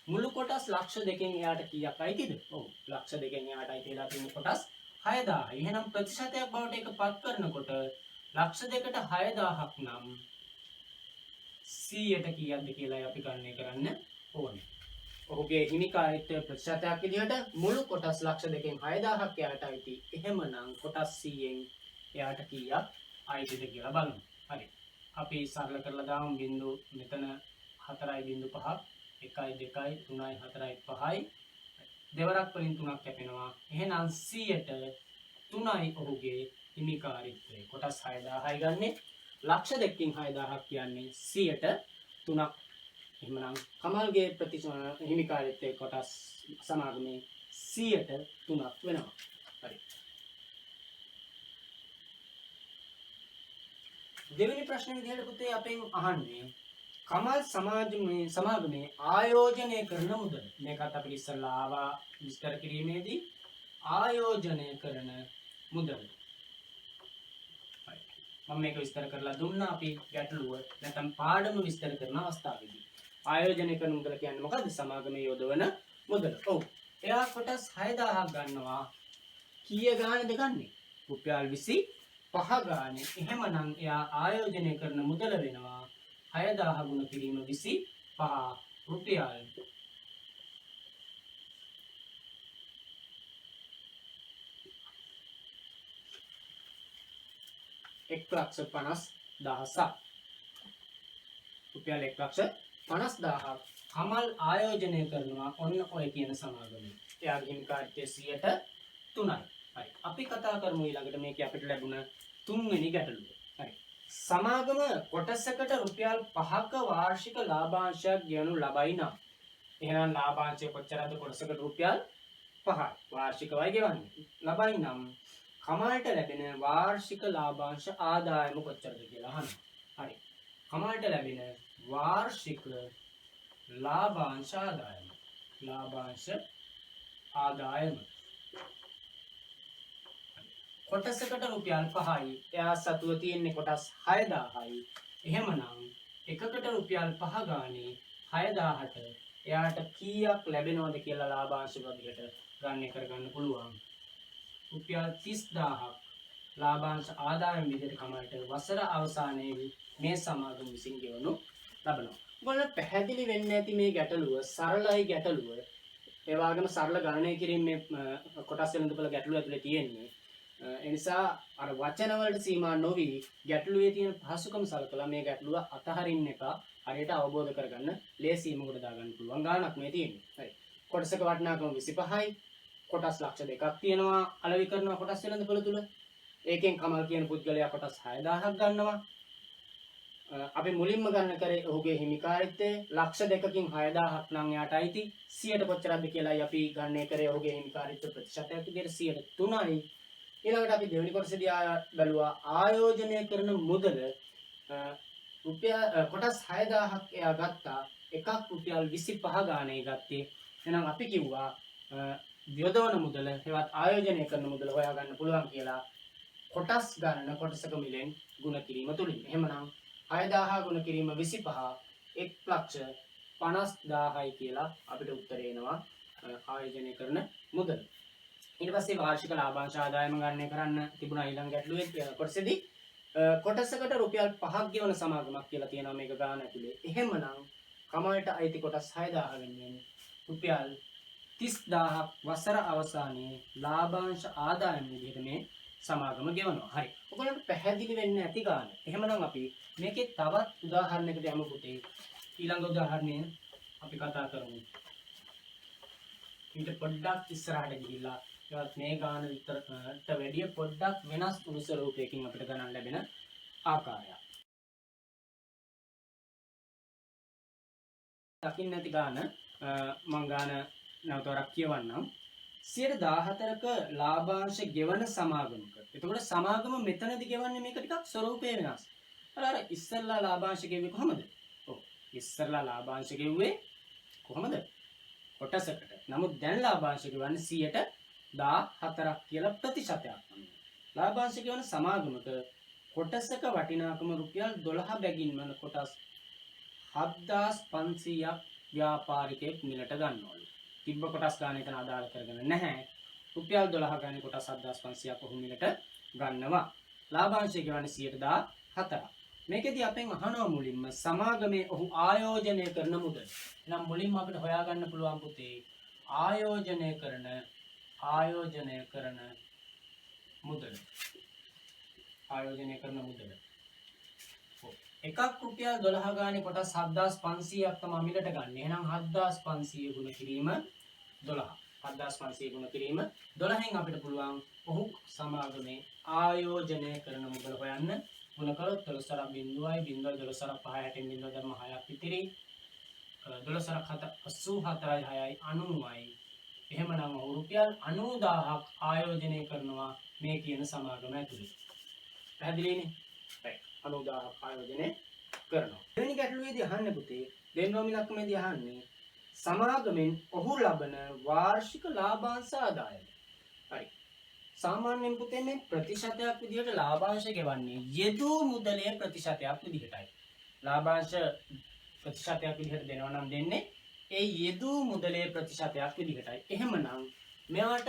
මුළු කොටස් ලක්ෂ 2කින් එයාට කීයක් අයිතිද? ඔව් ලක්ෂ 2කින් එයාට අයිතිලා තියෙන කොටස් 6000යි. එහෙනම් ප්‍රතිශතයක් බවට ඒකපත් කරනකොට ලක්ෂ 2කට 6000ක් නම් 100ට කීයක්ද කියලා අපි ගණනය කරන්න ඕනේ. ඔහුගේ හිමිකාරීත්වය ප්‍රතිශතයක් විදිහට මුළු කොටස් ලක්ෂ 2කින් 6000ක් එයාට අයිති. එහෙමනම් කොටස් 100න් එයාට කීයක් අයිතිද කියලා බලමු. හරි. අපි සරල කරලා දාමු බිංදු මෙතන 4.5 1යි 2යි 3යි 4යි 5යි දෙවරක් වලින් 3ක් කැපෙනවා. එහෙනම් 100ට 3යි ඔහුගේ හිමිකාරීත්වය. කොටස් 6000යි ගන්නෙ. ලක්ෂ 2කින් 6000ක් කියන්නේ 100ට 3ක්. එහෙනම් කමල්ගේ හිමිකාරීත්වය කොටස් සමාගමේ 100ට 3ක් වෙනවා. හරි. දෙවෙනි ප්‍රශ්නේ විදිහට පුතේ අපෙන් අහන්නේ කමල් සමාගමේ ආයෝජනය කරන මුදල. මේකත් අපිට ඉස්සල්ලා ආවා විස්තර කිරීමේදී ආයෝජනය කරන මුදල. මම මේක විස්තර කරලා දුන්නා අපි ගැටලුව නැත්නම් පාඩම විස්තර කරන අවස්ථාවේදී. ආයෝජනය කරන මුදල කියන්නේ මොකද්ද? සමාගමේ යොදවන මුදල. ඔව්. එයා කොටස් 6000ක් ගන්නවා. කීය ගානද ගන්නෙ? රුපියල් 25 ගානේ. එහෙමනම් එයා ආයෝජනය කරන මුදල වෙනවා 6000 ගුණ කිරීම 25 රුපියල් 1,50,000. රුපියල් 1,50,000ක් කමල් ආයෝජනය කරනවා ඔන්න ඔය කියන සමාගමේ. එයාගේ හිමිකාරීත්වය 3යි. හරි. අපි කතා කරමු ඊළඟට මේකේ අපිට ලැබුණ තුන්වෙනි ගැටලුව. හරි. සමාගම කොටසකට රුපියල් 5ක වාර්ෂික ලාභාංශයක් ගෙවනු ලබයි නම් එහෙනම් ලාභාංශය කොච්චරද? කොටසකට රුපියල් 5යි වාර්ෂිකවයි ගෙවන්නේ. ලබයි නම් කමාල්ට ලැබෙන වාර්ෂික ලාභාංශ ආදායම කොච්චරද කියලා අහනවා. හරි. කමාල්ට ලැබෙන වාර්ෂික ලාභාංශ ආදායම. ලාභාංශ ආදායම. කොටසකට රුපියල් 5යි. එයා සතුව තියෙන්නේ කොටස් 6000යි. එහෙමනම් එකකට රුපියල් 5 ගානේ 6000ට එයාට කීයක් ලැබෙනවද කියලා ලාභාංශ වගේට ගණනය කරගන්න පුළුවන්. රුපියල් 30000ක් ලාභාංශ ආදායම විදිහට කමකට වසර අවසානයේදී මේ සමාගම විසින් ගෙවනු ලබනවා. ඔයාලට පැහැදිලි වෙන්නේ නැති මේ ගැටලුව සරලයි ගැටලුව. ඒ වගේම සරල ගණනය කිරීමේ කොටස් වෙනදපළ ගැටලුව ඇතුලේ තියෙන්නේ. ඒ නිසා අර වචන වලට සීමා නොවි ගැටලුවේ තියෙන පහසුකම සලකලා මේ ගැටලුව අතහරින්න එක හරියට අවබෝධ කරගන්න ලේසියෙන්ම කොට දාගන්න පුළුවන් ගාණක් මේ තියෙන්නේ. හරි. කොටසක වටිනාකම 25යි. කොටස් ලක්ෂ දෙකක් තියෙනවා අලෙවි කරනවා කොටස් වෙනදපළ තුල. ඒකෙන් කමල් කියන පුද්ගලයා කොටස් 6000ක් ගන්නවා. අපි මුලින්ම ගන්න කරේ ඔහුගේ හිමිකාරීත්වය ලක්ෂ දෙකකින් 6000ක් නම් යාට අයිති 100ට කොච්චරද කියලායි අපි ගණනය කරේ ඔහුගේ හිමිකාරීත්ව ප්‍රතිශතයක් විදිහට 103යි. ඊළඟට අපි දෙවෙනි කොටසේදී බැලුවා ආයෝජනය කරන මුදල රුපියල් කොටස් 6000ක් එයා ගත්තා එකක් රුපියල් 25 ගානේ ගත්තේ. එහෙනම් අපි කිව්වා යොදවන මුදල හෙවත් ආයෝජනය කරන මුදල හොයාගන්න පුළුවන් කියලා කොටස් ගණන කොටසක මිලෙන් ගුණ කිරීම තුලින්. එහෙමනම් 6000 ගුණ කිරීම 25 1,50,000යි කියලා අපිට උත්තරේ එනවා ආයෝජනය කරන මුදල. ඊට පස්සේ වාර්ෂික ලාභාංශ ආදායම ගණනය කරන්න තිබුණා ඊළඟ ගැටලුවේ කොටසේදී කොටසකට රුපියල් 5ක් ගෙවන සමාගමක් කියලා තියෙනවා මේක ගාන ඇතුලේ. එහෙමනම් කමලට අයිති කොටස් 6000 වෙනුවෙන් රුපියල් 30000ක් වසර අවසානයේ ලාභාංශ ආදායම විදිහට මේ සමාගම ගෙවනවා. හරි. ඔයගොල්ලන්ට පැහැදිලි වෙන්නේ නැති ගාන. එහෙමනම් අපි මේකේ තවත් උදාහරණයකට යමු පුතේ. ඊළඟ උදාහරණය අපි කතා කරමු. ඊට පොඩ්ඩක් ඉස්සරහට ගිහිල්ලා ඒවත් මේ ගාන විතරට වැඩිය පොඩ්ඩක් වෙනස් වූ ස්වරූපයකින් අපිට ගණන් ලැබෙන ආකාරය. දකින්න නැති ගාන මම ගාන නැවතවරක් කියවන්නම්. 14ක ලාභාංශ ගෙවන සමාගමක. එතකොට සමාගම මෙතනදී ගෙවන්නේ මේක ටිකක් ස්වරූපය වෙනස්. අර ඉස්සෙල්ලා ලාභාංශ ගෙවුවේ කොහමද? ඔව් ඉස්සෙල්ලා ලාභාංශ ගෙවුවේ කොහමද? කොටසකට. නමුත් දැන් ලාභාංශ ගෙවන්නේ 14ක් කියලා ප්‍රතිශතයක්. ලාභාංශ ගෙවන සමාගමක කොටසක වටිනාකම රුපියල් 12 බැගින් වන කොටස් 7500ක් ව්‍යාපාරිකයෙක් මිලට ගන්නවලු. තිබ්බ කොටස් ගන්න එතන අදාළ කරගෙන නැහැ. රුපියල් 12 ගන්න කොටස් 7500ක් ඔහු මිලට ගන්නවා. ලාභාංශය ගෙවන්නේ 14ක්. මේකෙදි අපෙන් අහනවා මුලින්ම සමාගමේ ඔහු ආයෝජනය කරන මුදල. එහෙනම් මුලින්ම අපිට හොයාගන්න පුළුවන් පුතේ ආයෝජනය කරන මුදල. ආයෝජනය කරන මුදල. එකක් රුපියල් 12 ගානේ කොටස් 7500ක් තමයි මිලට ගන්න. එහෙනම් 7500 ගුණ කිරීම 12. 7500 ගුණ කිරීම 12න් අපිට පුළුවන් ඔහු සමාගමේ ආයෝජනය කරන මුදල හොයන්න. ගුණ කරොත් 12 සරක් 0යි 0 12 සරක් 5 6න් 0.6ක් ඉතිරි 12 සරක් 84යි 6යි 90යි. එහෙමනම් ඔහු රුපියල් 90000ක් ආයෝජනය කරනවා මේ කියන සමාගම ඇතුලේ. පැහැදිලිනේ? right 90000ක් ආයෝජනය කරනවා. දෙවෙනි ගැටලුවේදී අහන්නේ පුතේ දෙන්නෝම ඉලක්කමේදී අහන්නේ සමාගමෙන් ඔහු ලබන වාර්ෂික ලාභාංශ ආදායම. හරි. සාමාන්‍යයෙන් පුතේ මේ ප්‍රතිශතයක් විදිහට ලාභාංශ ගෙවන්නේ යෙදූ මුදලේ ප්‍රතිශතයක් විදිහටයි. ලාභාංශ ප්‍රතිශතයක් විදිහට දෙනවා නම් දෙන්නේ ඒ යෙදූ මුදලේ ප්‍රතිශතයක් විදිහටයි. එහෙමනම් මෙයාට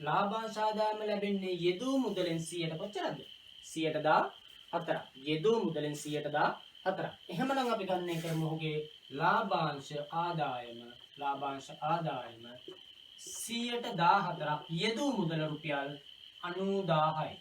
ලාභාංශ ආදායම ලැබෙන්නේ යෙදූ මුදලෙන් 100ට කොච්චරද? 114ක්. යෙදූ මුදලෙන් 114ක්. එහෙමනම් අපි ගණනය කරමු ඔහුගේ ලාභාංශ ආදායම 114ක් යෙදූ මුදල රුපියල් 90000යි.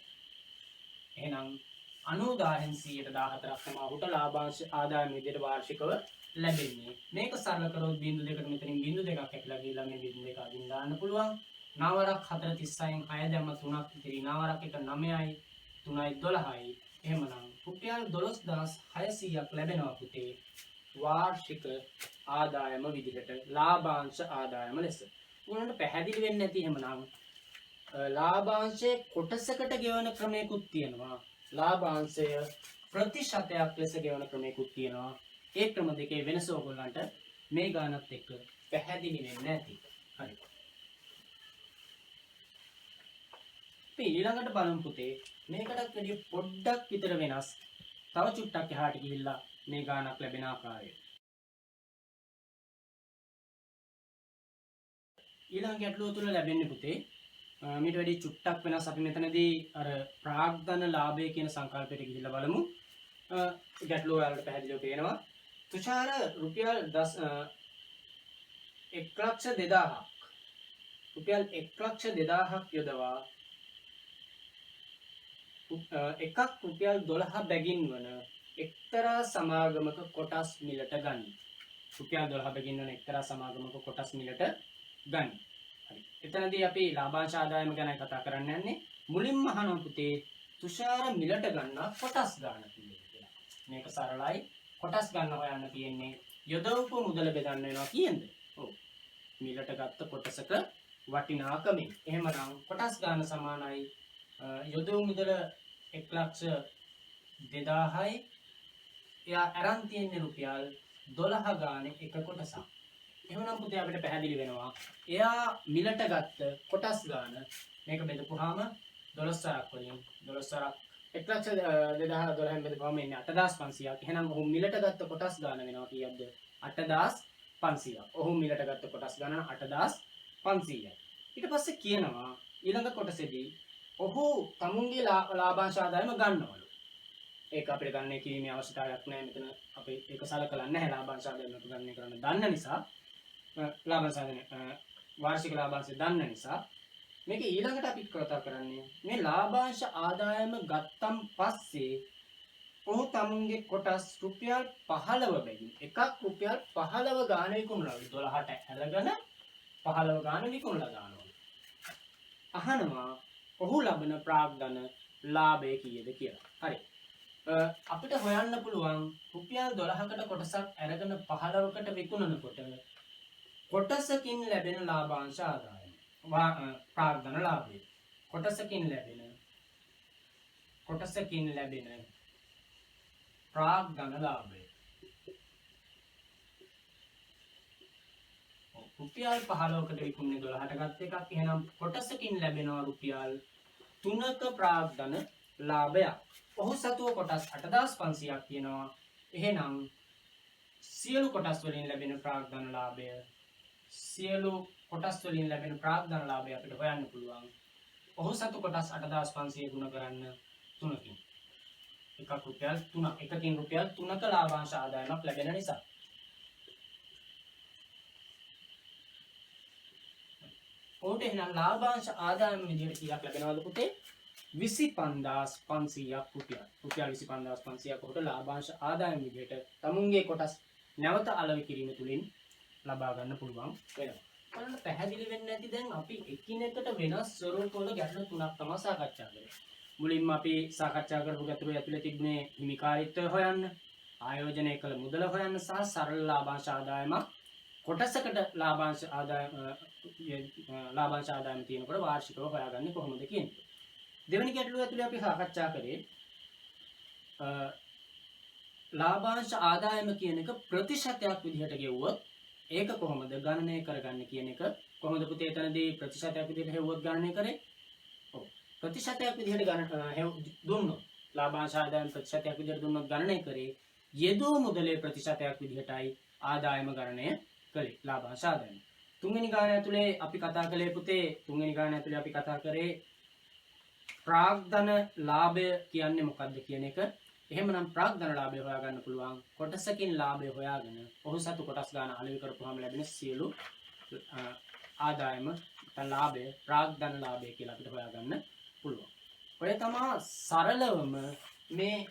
එහෙනම් 90000න් 114ක් තමයි ඔහුට ලාභාංශ ආදායම විදිහට වාර්ෂිකව ලැබෙන්නේ. මේක සරල කරොත් බිංදු දෙකට මෙතනින් බිංදු දෙකක් ඇකලා ගිහලා මේ බිංදු දෙක අදින් දාන්න පුළුවන්. 9ක් 4 36න් 6 දැම්ම 3ක් ඉතිරි 9ක් 1 9යි 3යි 12යි. එහෙමනම් රුපියල් 12600ක් ලැබෙනවා පුතේ වාර්ෂික ආදායම විදිහට ලාභාංශ ආදායම ලෙස. උගලන්ට පැහැදිලි වෙන්නේ නැති එහෙමනම් ලාභාංශය කොටසකට ගෙවන ක්‍රමයකුත් තියෙනවා. ලාභාංශය ප්‍රතිශතයක් ලෙස ගෙවන ක්‍රමයකුත් තියෙනවා. ඒ ක්‍රම දෙකේ වෙනස ඔයගොල්ලන්ට මේ ගානත් එක්ක පැහැදිලි වෙන්නේ නැති. හරි. අපි ඊළඟට බලමු පුතේ මේකටත් වැඩි පොඩ්ඩක් විතර වෙනස්. තව චුට්ටක් එහාට ගිහිල්ලා මේ ගානක් ලැබෙන ආකාරය. ඊළඟ ගැටලුව තුල ලැබෙන්නේ පුතේ මීට වැඩි චුට්ටක් වෙනස්. අපි මෙතනදී අර ප්‍රාග්ධන ලාභය කියන සංකල්පයට ගිහිල්ලා බලමු. ගැටලුව වලට පැහැදිලිව පේනවා. තුෂාර රුපියල් 1,02,000ක් රුපියල් 1,02,000ක් යොදවා එකක් රුපියල් 12 බැගින් වන එක්තරා සමාගමක කොටස් මිලට ගනී. රුපියල් 12 බැගින් වන එක්තරා සමාගමක කොටස් මිලට ගනී. හරි. එතනදී අපි ලාභාංශ ආදායම ගැන කතා කරන්න යන්නේ. මුලින්ම අහනවා පුතේ තුෂාර මිලට ගන්නා කොටස් ගන්න කියලා. මේක සරලයි. කොටස් ගන්න හොයන්න තියෙන්නේ යොදවපු මුදල බෙදන්න වෙනවා කියනද? ඔව්. මිලට ගත්ත කොටසක වටිනාකමෙන්. එහෙමනම් කොටස් ගන්න සමානයි යොදවු මුදල 1,02,000යි. එයා අරන් තියෙන්නේ රුපියල් 12 ගානේ එක කොටසක්. එහෙනම් පුතේ අපිට පැහැදිලි වෙනවා එයා මිලට ගත්ත කොටස් ගාන මේක බෙදපුවාම 12ක් වලින් 12ක් 1,02,012න් බෙදපුවාම එන්නේ 8,500ක්. එහෙනම් ඔහු මිලට ගත්ත කොටස් ගාන වෙනවා කීයක්ද? 8,500ක්. ඔහු මිලට ගත්ත කොටස් ගාන 8,500යි. ඊට පස්සේ කියනවා ඊළඟ කොටසේදී ඔහු තමුන්ගේ ලාභාංශ ආදායම ගන්නවලු. ඒක අපිට ගන්න කීමේ අවශ්‍යතාවයක් නැහැ. මෙතන අපි ඒක සලකලා නැහැ. ලාභාංශ ආදායම ගන්න කරන්න දන්න නිසා ලාභාංශ ආදායම වාර්ෂික ලාභාංශය දන්න නිසා මේක ඊළඟට අපි කතා කරන්නේ මේ ලාභාංශ ආදායම ගත්තන් පස්සේ ඔහු තමුන්ගේ කොටස් රුපියල් 15 බැගින් එකක් රුපියල් 15 ගාන විකුණනවා. 12ට අරගෙන 15 ගාන විකුණලා දානවා. අහනවා ඔහු ලබන ප්‍රාග්ධන ලාභය කීයද කියලා. හරි. අපිට හොයන්න පුළුවන් රුපියල් 12කට කොටසක් අරගෙන 15කට විකුණනකොට කොටසකින් ලැබෙන ලාභාංශ ආදායම ප්‍රාග්ධන ලාභය. කොටසකින් ලැබෙන ප්‍රාග්ධන ලාභය. රුපියල් 15කට විකුණන්නේ 12ට ගත්ත එකක්. එහෙනම් කොටසකින් ලැබෙනවා රුපියල් 3ක ප්‍රාග්ධන ලාභයක්. ඔහු සතුව කොටස් 8,500ක් තියෙනවා. එහෙනම් සියලු කොටස් වලින් ලැබෙන ප්‍රාග්ධන ලාභය අපිට හොයන්න පුළුවන්. ඔහු සතු කොටස් 8,500 ගුණ කරන්න 3කින්. එකකින් රුපියල් 3ක ලාභාංශ ආදායමක් ලැබෙන නිසා. ඔහුට එහෙනම් ලාභාංශ ආදායම විදිහට කීයක් ලැබෙනවද පුතේ? 25,500ක් රුපියල් 25,500ක් ඔහුට ලාභාංශ ආදායම විදිහට තමුන්ගේ කොටස් නැවත අලෙවි කිරීම තුලින් ලබා ගන්න පුළුවන් වෙනවා. බලන්න පැහැදිලි වෙන්නේ නැති දැන් අපි එකිනෙකට වෙනස් ස්වරූපවල ගැටලු තුනක් තමයි සාකච්ඡා කරේ. මුලින්ම අපි සාකච්ඡා කරපු ගැටලු ඇතුලේ තිබුණේ හිමිකාරීත්වය හොයන්න, ආයෝජනය කළ මුදල හොයන්න සහ සරල ලාභාංශ ආදායමක් කොටසකට ලාභාංශ ආදායම තියෙනකොට වාර්ෂිකව හොයාගන්නේ කොහොමද කියන්නේ. දෙවෙනි ගැටලුව ඇතුලේ අපි සාකච්ඡා කරේ ලාභාංශ ආදායම කියන එක ප්‍රතිශතයක් විදිහට ගෙවුවොත් ඒක කොහොමද ගණනය කරගන්නේ කියන එක. කොහොමද පුතේ එතනදී ප්‍රතිශතයක් විදිහට හෙව්වොත් ගණනය කරේ? ඔව්. ප්‍රතිශතයක් විදිහට දුන්නොත් ලාභාංශ ආදායම ප්‍රතිශතයක් විදිහට දුන්නොත් ගණනය කරේ යෙදූ මුදලේ ප්‍රතිශතයක් විදිහටයි ආදායම ගණනය කළේ ලාභාංශ ආදායම. තුන්වෙනි ගාන ඇතුලේ අපි කතා කළේ පුතේ අපි කතා කරේ ප්‍රාග්ධන ලාභය කියන්නේ මොකක්ද කියන එක. එහෙමනම් ප්‍රාග්ධන ලාභය හොයාගන්න පුළුවන් කොටසකින් ලාභය හොයාගෙන ඔහු සතු කොටස් ගන්න අලෙවි කරපුවාම ලැබෙන සියලු ආදායම ලාභය ප්‍රාග්ධන ලාභය කියලා අපිට හොයාගන්න පුළුවන්. ඔය තමයි සරලවම මේ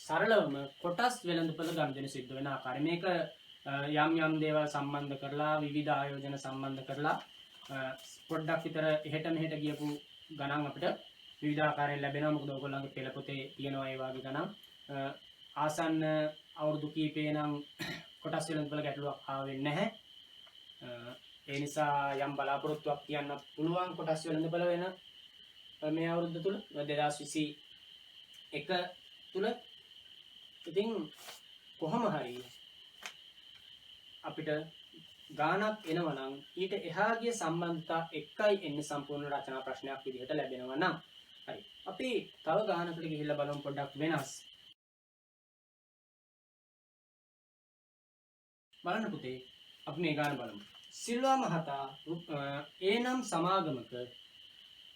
සරලවම කොටස් වෙළඳපොළ ගණන් සිද්ධ වෙන ආකාරය. මේක යම් දේවල් සම්බන්ධ කරලා විවිධ ආයෝජන සම්බන්ධ කරලා පොඩ්ඩක් විතර එහෙට මෙහෙට ගියපු ගණන් අපිට විවිධ ආකාරයෙන් ලැබෙනවා. මොකද ඔයගොල්ලන්ගේ පෙළ පොතේ තියෙනවා ඒ වගේ ගණන්. ආසන්න අවුරුදු කීපේ නම් කොටස් වෙළඳපොළ ගැටලුවක් ආවෙන්නේ නැහැ. ඒ නිසා යම් බලාපොරොත්තුවක් තියන්න පුළුවන් කොටස් වෙළඳපළ වෙන මේ අවුරුද්ද තුල 2021 තුල. ඉතින් කොහොම හරි අපිට ගානක් එනවා නම් ඊට එහා ගිය සම්බන්ධතා එකයි එන්නේ සම්පූර්ණ රචනා ප්‍රශ්නයක් විදිහට ලැබෙනවා නම් හරි. අපි තව ගානකට ගිහිල්ලා බලමු පොඩ්ඩක් වෙනස්. බලන්න පුතේ අපි මේ ගාන බලමු. සිල්වා මහතා එනම් සමාගමක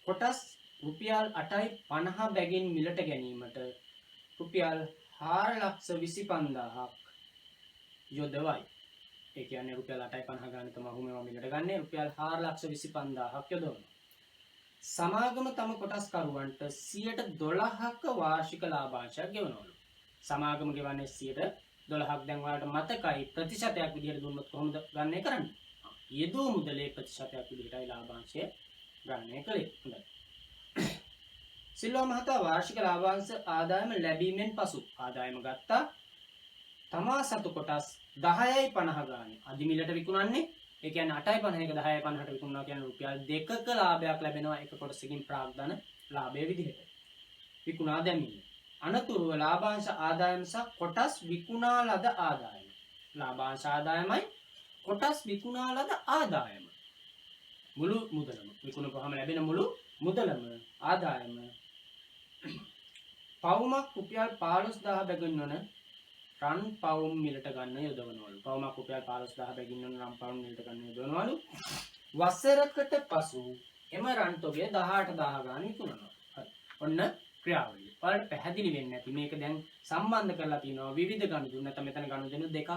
කොටස් රුපියල් 8.50 බැගින් මිලට ගැනීමට රුපියල් 4,25,000ක් යොදවයි. ඒ කියන්නේ රුපියල් 8.50 ගාන තමයි ඔහු මේවා මිලට ගන්න. රුපියල් 4,25,000ක් යොදවනවා. සමාගම තම කොටස්කරුවන්ට 12%ක වාර්ෂික ලාභාංශයක් ගෙවනවලු. සමාගම ගෙවන්නේ 12%ක්. දැන් ඔයාලට මතකයි ප්‍රතිශතයක් විදිහට දුන්නොත් කොහොමද ගණනය කරන්නේ? යෙදූ මුදලේ ප්‍රතිශතයක් විදිහටයි ලාභාංශය ගණනය කළේ. හොඳයි. සිල්වා මහතා වාර්ෂික ලාභාංශ ආදායම ලැබීමෙන් පසු ආදායම ගත්තා. තමා සතු කොටස් 10.50 ගානේ අධිමිලට විකුණන්නේ. ඒ කියන්නේ 8.50 එක 10.50ට විකුණනවා කියන්නේ රුපියල් 2ක ලාභයක් ලැබෙනවා එක කොටසකින් ප්‍රාග්ධන ලාභයේ විදිහට. විකුණා දැමීම. අනතුරුව ලාභාංශ ආදායම සහ කොටස් විකුණා ලද ආදායම. ලාභාංශ ආදායමයි කොටස් විකුණා ලද ආදායම. මුළු මුදලම විකුණපුවාම ලැබෙන මුළු මුදලම ආදායම පවුමක් රුපියල් 15000 බැගින් වන රන් පවුම් මිලට ගන්න යොදවනවලු. පවුමක් රුපියල් 15000 බැගින් වන රන් පවුම් මිලට ගන්න යොදවනවලු. වසරකට පසු එම රන් තොගය 18000 ගාන විකුණනවා. හරි. ඔන්න ක්‍රියාවලිය. ඔයාලට පැහැදිලි වෙන්නේ නැති මේක දැන් සම්බන්ධ කරලා තියෙනවා විවිධ ගණුදු. නැත්නම් මෙතන ගණුදු දෙකක්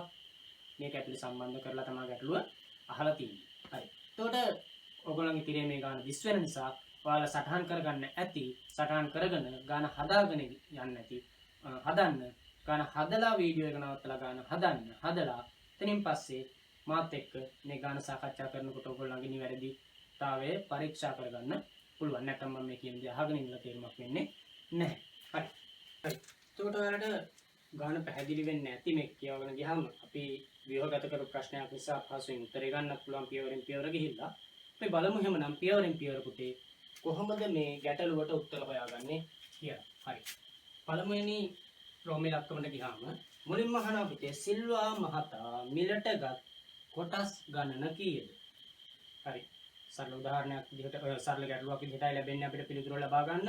මේක ඇතුලේ සම්බන්ධ කරලා තමයි ගැටලුව අහලා තියෙන්නේ. හරි. එතකොට ඔයගොල්ලන්ගේ තිරේ මේ ගාන 20 වෙන නිසා ඔයාලා සටහන් කරගන්න ඇති. සටහන් කරගෙන ගාන හදාගෙන යන්න ඇති. හදන්න. ගාන හදලා වීඩියෝ එක නවත්තලා ගාන හදන්න. හදලා එතනින් පස්සේ මාත් එක්ක මේ ගාන සාකච්ඡා කරනකොට ඔයගොල්ලන්ගේ නිවැරදිතාවය පරීක්ෂා කරගන්න පුළුවන්. නැත්නම් මම මේ කියන දේ අහගෙන ඉඳලා තේරුමක් වෙන්නේ නැහැ. හරි. හරි. එතකොට ඔයාලට ගාන පැහැදිලි වෙන්නේ නැති මේ කියවගෙන ගියාම අපි ව්‍යුහගත කරපු ප්‍රශ්නයක් නිසා පහසුවෙන් උත්තරේ ගන්නත් පුළුවන් පියවරෙන් පියවර ගිහිල්ලා. අපි බලමු එහෙමනම් පියවරෙන් පියවර පුතේ කොහොමද මේ ගැටලුවට උත්තර හොයාගන්නේ කියලා. හරි. පළමුවෙනි රෝමේ ලක්කමට ගියාම මුලින්ම අහනවා පුතේ සිල්වා මහතා මිලටගත් කොටස් ගණන කීයද? හරි. සරල උදාහරණයක් විදිහට සරල ගැටලුවක් විදිහටයි ලැබෙන්නේ අපිට පිළිතුර ලබා ගන්න.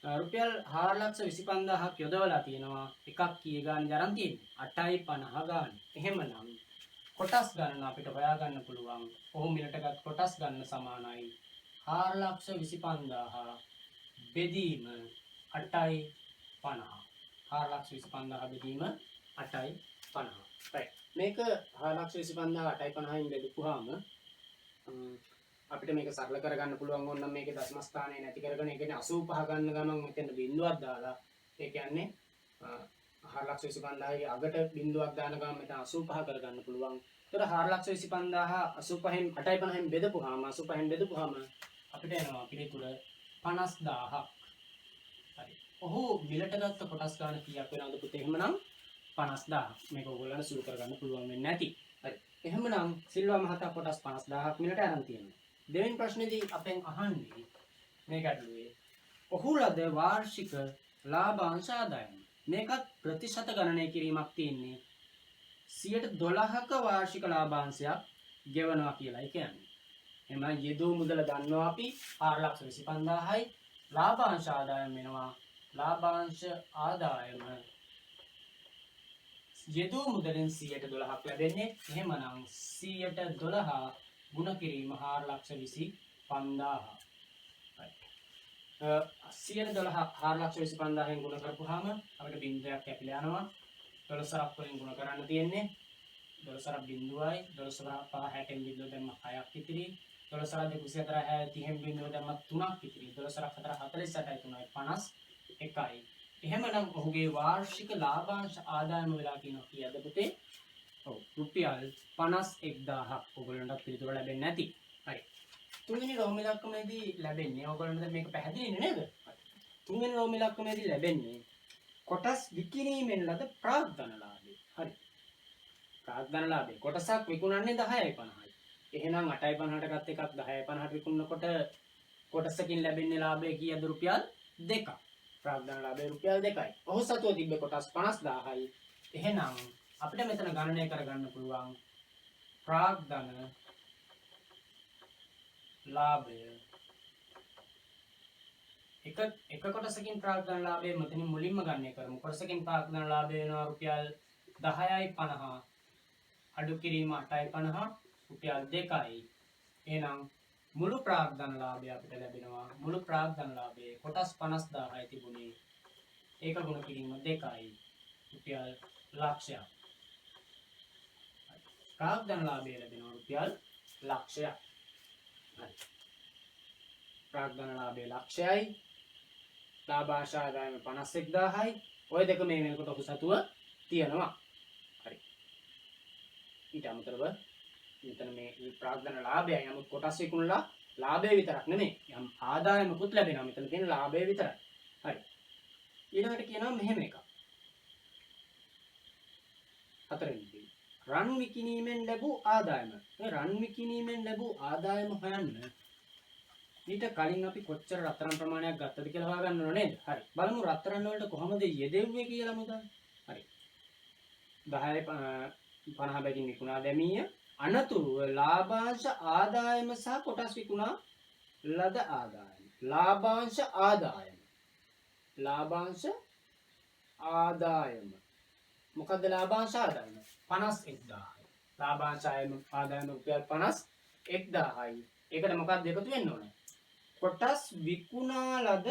රුපියල් 4,25,000ක් යොදවලා තියෙනවා. එකක් කී ගානේ දරන් තියෙන්නේ 8.50 ගානේ. එහෙමනම් කොටස් ගණන අපිට හොයාගන්න පුළුවන්. ඔහු මිලටගත් කොටස් ගණන සමානයි 4,25,000 බෙදීම 8.50. 4,25,000 බෙදීම 8.50. right. මේක 4,25,000 8.50න් බෙදුවාම අපිට මේක සරල කරගන්න පුළුවන් ඕනනම් මේකේ දශම ස්ථානය නැති කරගෙන ඒ කියන්නේ 85 ගන්න ගමන් මෙතන බිඳුවක් දාලා ඒ කියන්නේ 4,25,000ගේ අගට බිඳුවක් දාන ගමන් මෙතන 85 කරගන්න පුළුවන්. ඒතර 4,25,000 85න් 8.50න් බෙදපුවාම 85න් බෙදපුවාම අපිට එනවා පිළිතුර 50,000ක්. හරි. ඔහු මිලට ගත්ත කොටස් ගන්න කීයක් වෙනවද පුතේ? එහෙමනම් 50,000. මේක ඔයගොල්ලන්ට සුළු කරගන්න පුළුවන් වෙන්නේ නැති. හරි. එහෙමනම් සිල්වා මහතා කොටස් 50,000ක් මිලට අරන් තියෙනවා. දෙවෙනි ප්‍රශ්නේදී අපෙන් අහන්නේ මේ ගැටලුවේ ඔහු ලද වාර්ෂික ලාභාංශ ආදායම. මේකත් ප්‍රතිශත ගණනය කිරීමක් තියෙන්නේ 12%ක වාර්ෂික ලාභාංශයක් ගෙවනවා කියලායි කියන්නේ. එහෙනම් යෙදූ මුදල ගන්නවා අපි 4,25,000යි. ලාභාංශ ආදායම වෙනවා. ලාභාංශ ආදායම යෙදූ මුදලෙන් 12%ක් ලැබෙන්නේ. එහෙමනම් 12% ගුණ කිරීම 4,25,000. right. 4,25,000න් ගුණ කරපුවාම අපිට බිංදුවක් කැපිලා යනවා. 12 වලින් ගුණ කරන්න තියෙන්නේ 12 බිංදුවයි 12 5 60න් බිංදුව දැම්ම 6ක් ඉතිරි 12 2 24 30න් බිංදුව දැම්ම 3ක් ඉතිරි 12 4 48යි 3යි 51යි. එහෙමනම් ඔහුගේ වාර්ෂික ලාභාංශ ආදායම වෙලා තියෙනවා කීයද පුතේ? ඔව් රුපියල් 51,000ක්. ඔයගොල්ලන්ට පිළිතුර ලැබෙන්නේ නැති. හරි. තුන්වෙනි රෝම ඉලක්කමේදී ලැබෙන්නේ ඔයගොල්ලන්ට මේක පැහැදිලිනේ නේද? තුන්වෙනි රෝම ඉලක්කමේදී ලැබෙන්නේ කොටස් විකිණීමෙන් ලද ප්‍රාග්ධන ලාභය. හරි. ප්‍රාග්ධන ලාභය කොටසක් විකුණන්නේ 10.50යි. එහෙනම් 8.50ට ගත්ත එකක් 10.50ට විකුණනකොට කොටසකින් ලැබෙන්නේ ලාභය කීයද? රුපියල් 2ක්. ප්‍රාග්ධන ලාභය රුපියල් 2යි. ඔහු සතුව තිබ්බ කොටස් 50000යි. එහෙනම් අපිට මෙතන ගණනය කරගන්න පුළුවන් ප්‍රාග්ධන ලාභය එක කොටසකින් ප්‍රාග්ධන ලාභය මෙතනින් මුලින්ම ගණනය කරමු. කොටසකින් ප්‍රාග්ධන ලාභය වෙනවා රුපියල් 10.50. අඩු කිරීම 8.50 රුපියල් 2යි. එහෙනම් මුළු ප්‍රාග්ධන ලාභය අපිට ලැබෙනවා. මුළු ප්‍රාග්ධන ලාභයේ කොටස් 50000යි තිබුණේ. ඒක ගුණ කිරීම 2යි. රුපියල් ලක්ෂයක්. ප්‍රාග්ධන ලාභය ලැබෙනවා රුපියල් ලක්ෂයක්. හරි. ප්‍රාග්ධන ලාභය ලක්ෂයයි. ලාභාංශ ආදායම 51000යි. ඔය දෙක මේ වෙනකොට ඔහු සතුව තියෙනවා. හරි. ඊට අමතරව මෙතන මේ ප්‍රාග්ධන ලාභයයි. නමුත් කොටස් විකුණලා ලාභය විතරක් නෙමෙයි. යම් ආදායමකුත් ලැබෙනවා. මෙතන තියෙන ලාභය විතරයි. හරි. ඊළඟට කියනවා මෙහෙම එකක්. හතරවෙනි රන් විකිණීමෙන් ලැබූ ආදායම. මේ රන් විකිණීමෙන් ලැබූ ආදායම හොයන්න ඊට කලින් අපි කොච්චර රත්තරන් ප්‍රමාණයක් ගත්තද කියලා හොයාගන්න ඕනේ නේද? හරි. බලමු රත්තරන් වලට කොහොමද යෙදෙව්වේ කියලා මුදල්. හරි. 10.50 බැගින් විකුණා දැමීය. අනතුරුව ලාභාංශ ආදායම සහ කොටස් විකුණා ලද ආදායම. ලාභාංශ ආදායම. ලාභාංශ ආදායම. මොකද්ද ලාභාංශ ආදායම? 51000යි. ලාභාංශ ආදායම රුපියල් 51000යි. ඒකට මොකක්ද එකතු වෙන්න ඕනේ? කොටස් විකුණා ලද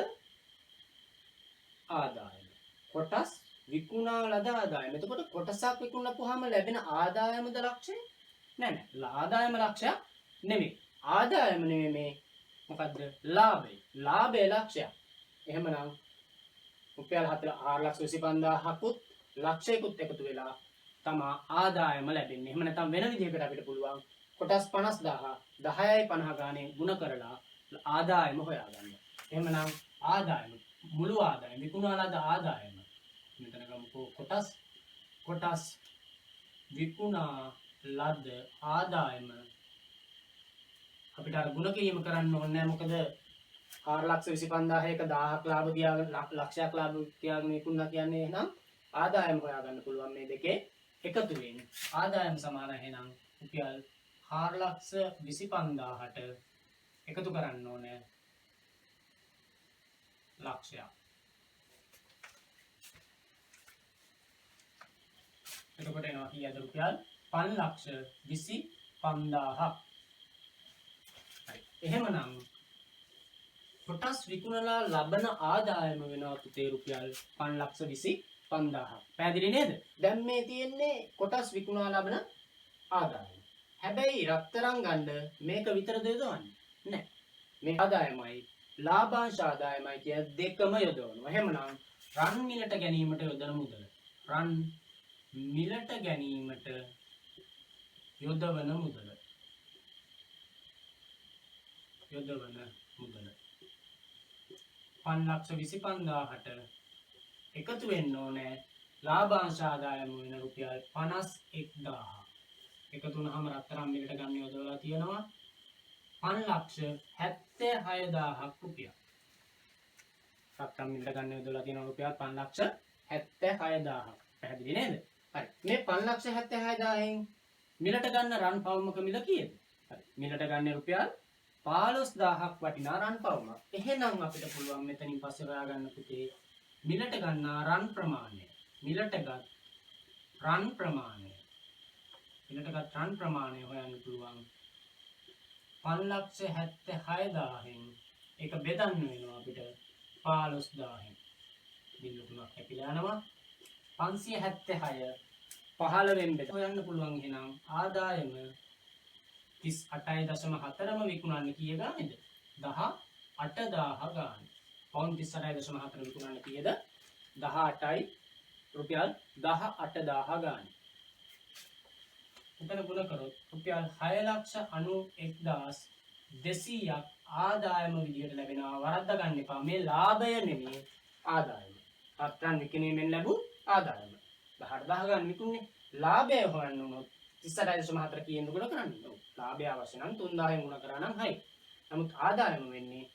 ආදායම. කොටස් විකුණා ලද ආදායම. එතකොට කොටසක් විකුණපුවාම ලැබෙන ආදායමද ලක්ෂය? නෑ. ආදායම ලක්ෂයක් නෙමෙයි. ආදායම නෙමෙයි මේ මොකද්ද? ලාභය. ලාභය ලක්ෂයක්. එහෙමනම් රුපියල් 4,25,000කුත් ලක්ෂයකුත් එකතු වෙලා තමා ආදායම ලැබෙන්නේ. එහෙම නැත්නම් වෙන විදිහකට අපිට පුළුවන් කොටස් 50000 10.50 ගානේ ගුණ කරලා ආදායම හොයාගන්න. එහෙමනම් ආදායම මුළු ආදායම විකුණා ලද ආදායම මෙතන ගමුකෝ කොටස් විකුණා ලද ආදායම අපිට අර ගුණ කිරීම කරන්න ඕනේ නැහැ. මොකද 4,25,000ක 1000ක් ලාභ තියාගෙන ලක්ෂයක් ලාභ තියාගෙන විකුණා කියන්නේ එහෙනම් ආදායම හොයාගන්න පුළුවන් මේ දෙකේ එකතු වෙන. ආදායම සමාන එහෙනම් රුපියල් 4,25,000ට එකතු කරන්න ඕනේ ලක්ෂයක්. එතකොට එනවා කීයද? රුපියල් 5,25,000ක්. හරි. එහෙමනම් කොටස් විකුණලා ලබන ආදායම වෙනවා පුතේ රුපියල් 5,25,000ක්. පැහැදිලි නේද? දැන් මේ තියෙන්නේ කොටස් විකුණා ලබන ආදායම. හැබැයි රත්තරන් ගන්න මේක විතරද යොදවන්නේ? නෑ. මේ ආදායමයි ලාභාංශ ආදායමයි කිය දෙකම යොදවනවා. එහෙමනම් රන් මිලට ගැනීමට යොදන මුදල. රන් මිලට ගැනීමට යොදවන මුදල. යොදවන මුදල 5,25,000ට එකතු වෙන්න ඕනේ ලාභාංශ ආදායම වෙන රුපියල් 51,000. එකතු වුණාම රත්තරන් මිලට ගන්න යොදවලා තියෙනවා 5,76,000ක් රුපියල්. රත්තරන් මිලට ගන්න යොදවලා තියෙනවා රුපියල් 5,76,000ක්. පැහැදිලි නේද? හරි. මේ 5,76,000න් මිලට ගන්න රන් පවුමක මිල කීයද? හරි. මිලට ගන්න රුපියල් 15,000ක් වටිනා රන් පවුමක්. එහෙනම් අපිට පුළුවන් මෙතනින් පස්සේ හොයාගන්න පුතේ මිලට ගන්නා රන් ප්‍රමාණය. මිලටගත් රන් ප්‍රමාණය. මිලටගත් රන් ප්‍රමාණය හොයන්න පුළුවන් 5,76,000න් ඒක බෙදන්න වෙනවා අපිට 15,000න්. බිල්ල තුනක් කැපිලා යනවා. 576 15න් බෙද හොයන්න පුළුවන්. එහෙනම් ආදායම 38.4ම විකුණන්න කීය ගානේද? 18,000 ගාන. පවුන් 38.4 විකුණන්න කීයද? 18යි රුපියල් 18,000 ගාන. එතන ගුණ කරොත් රුපියල් 6,91,200ක් ආදායම විදිහට ලැබෙනවා. වරද්ද ගන්න එපා. මේ ලාභය නෙමෙයි ආදායම. රත්තරන් විකිණීමෙන් ලැබූ ආදායම. 18,000 ගාන විකුණන්නේ. ලාභය හොයන්න උනොත් 38.4 කීයෙන් ගුණ කරන්නේ? ඔව්. ලාභය අවශ්‍ය නම් 3000න් ගුණ කරා නම් 6. නමුත් ආදායම වෙන්නේ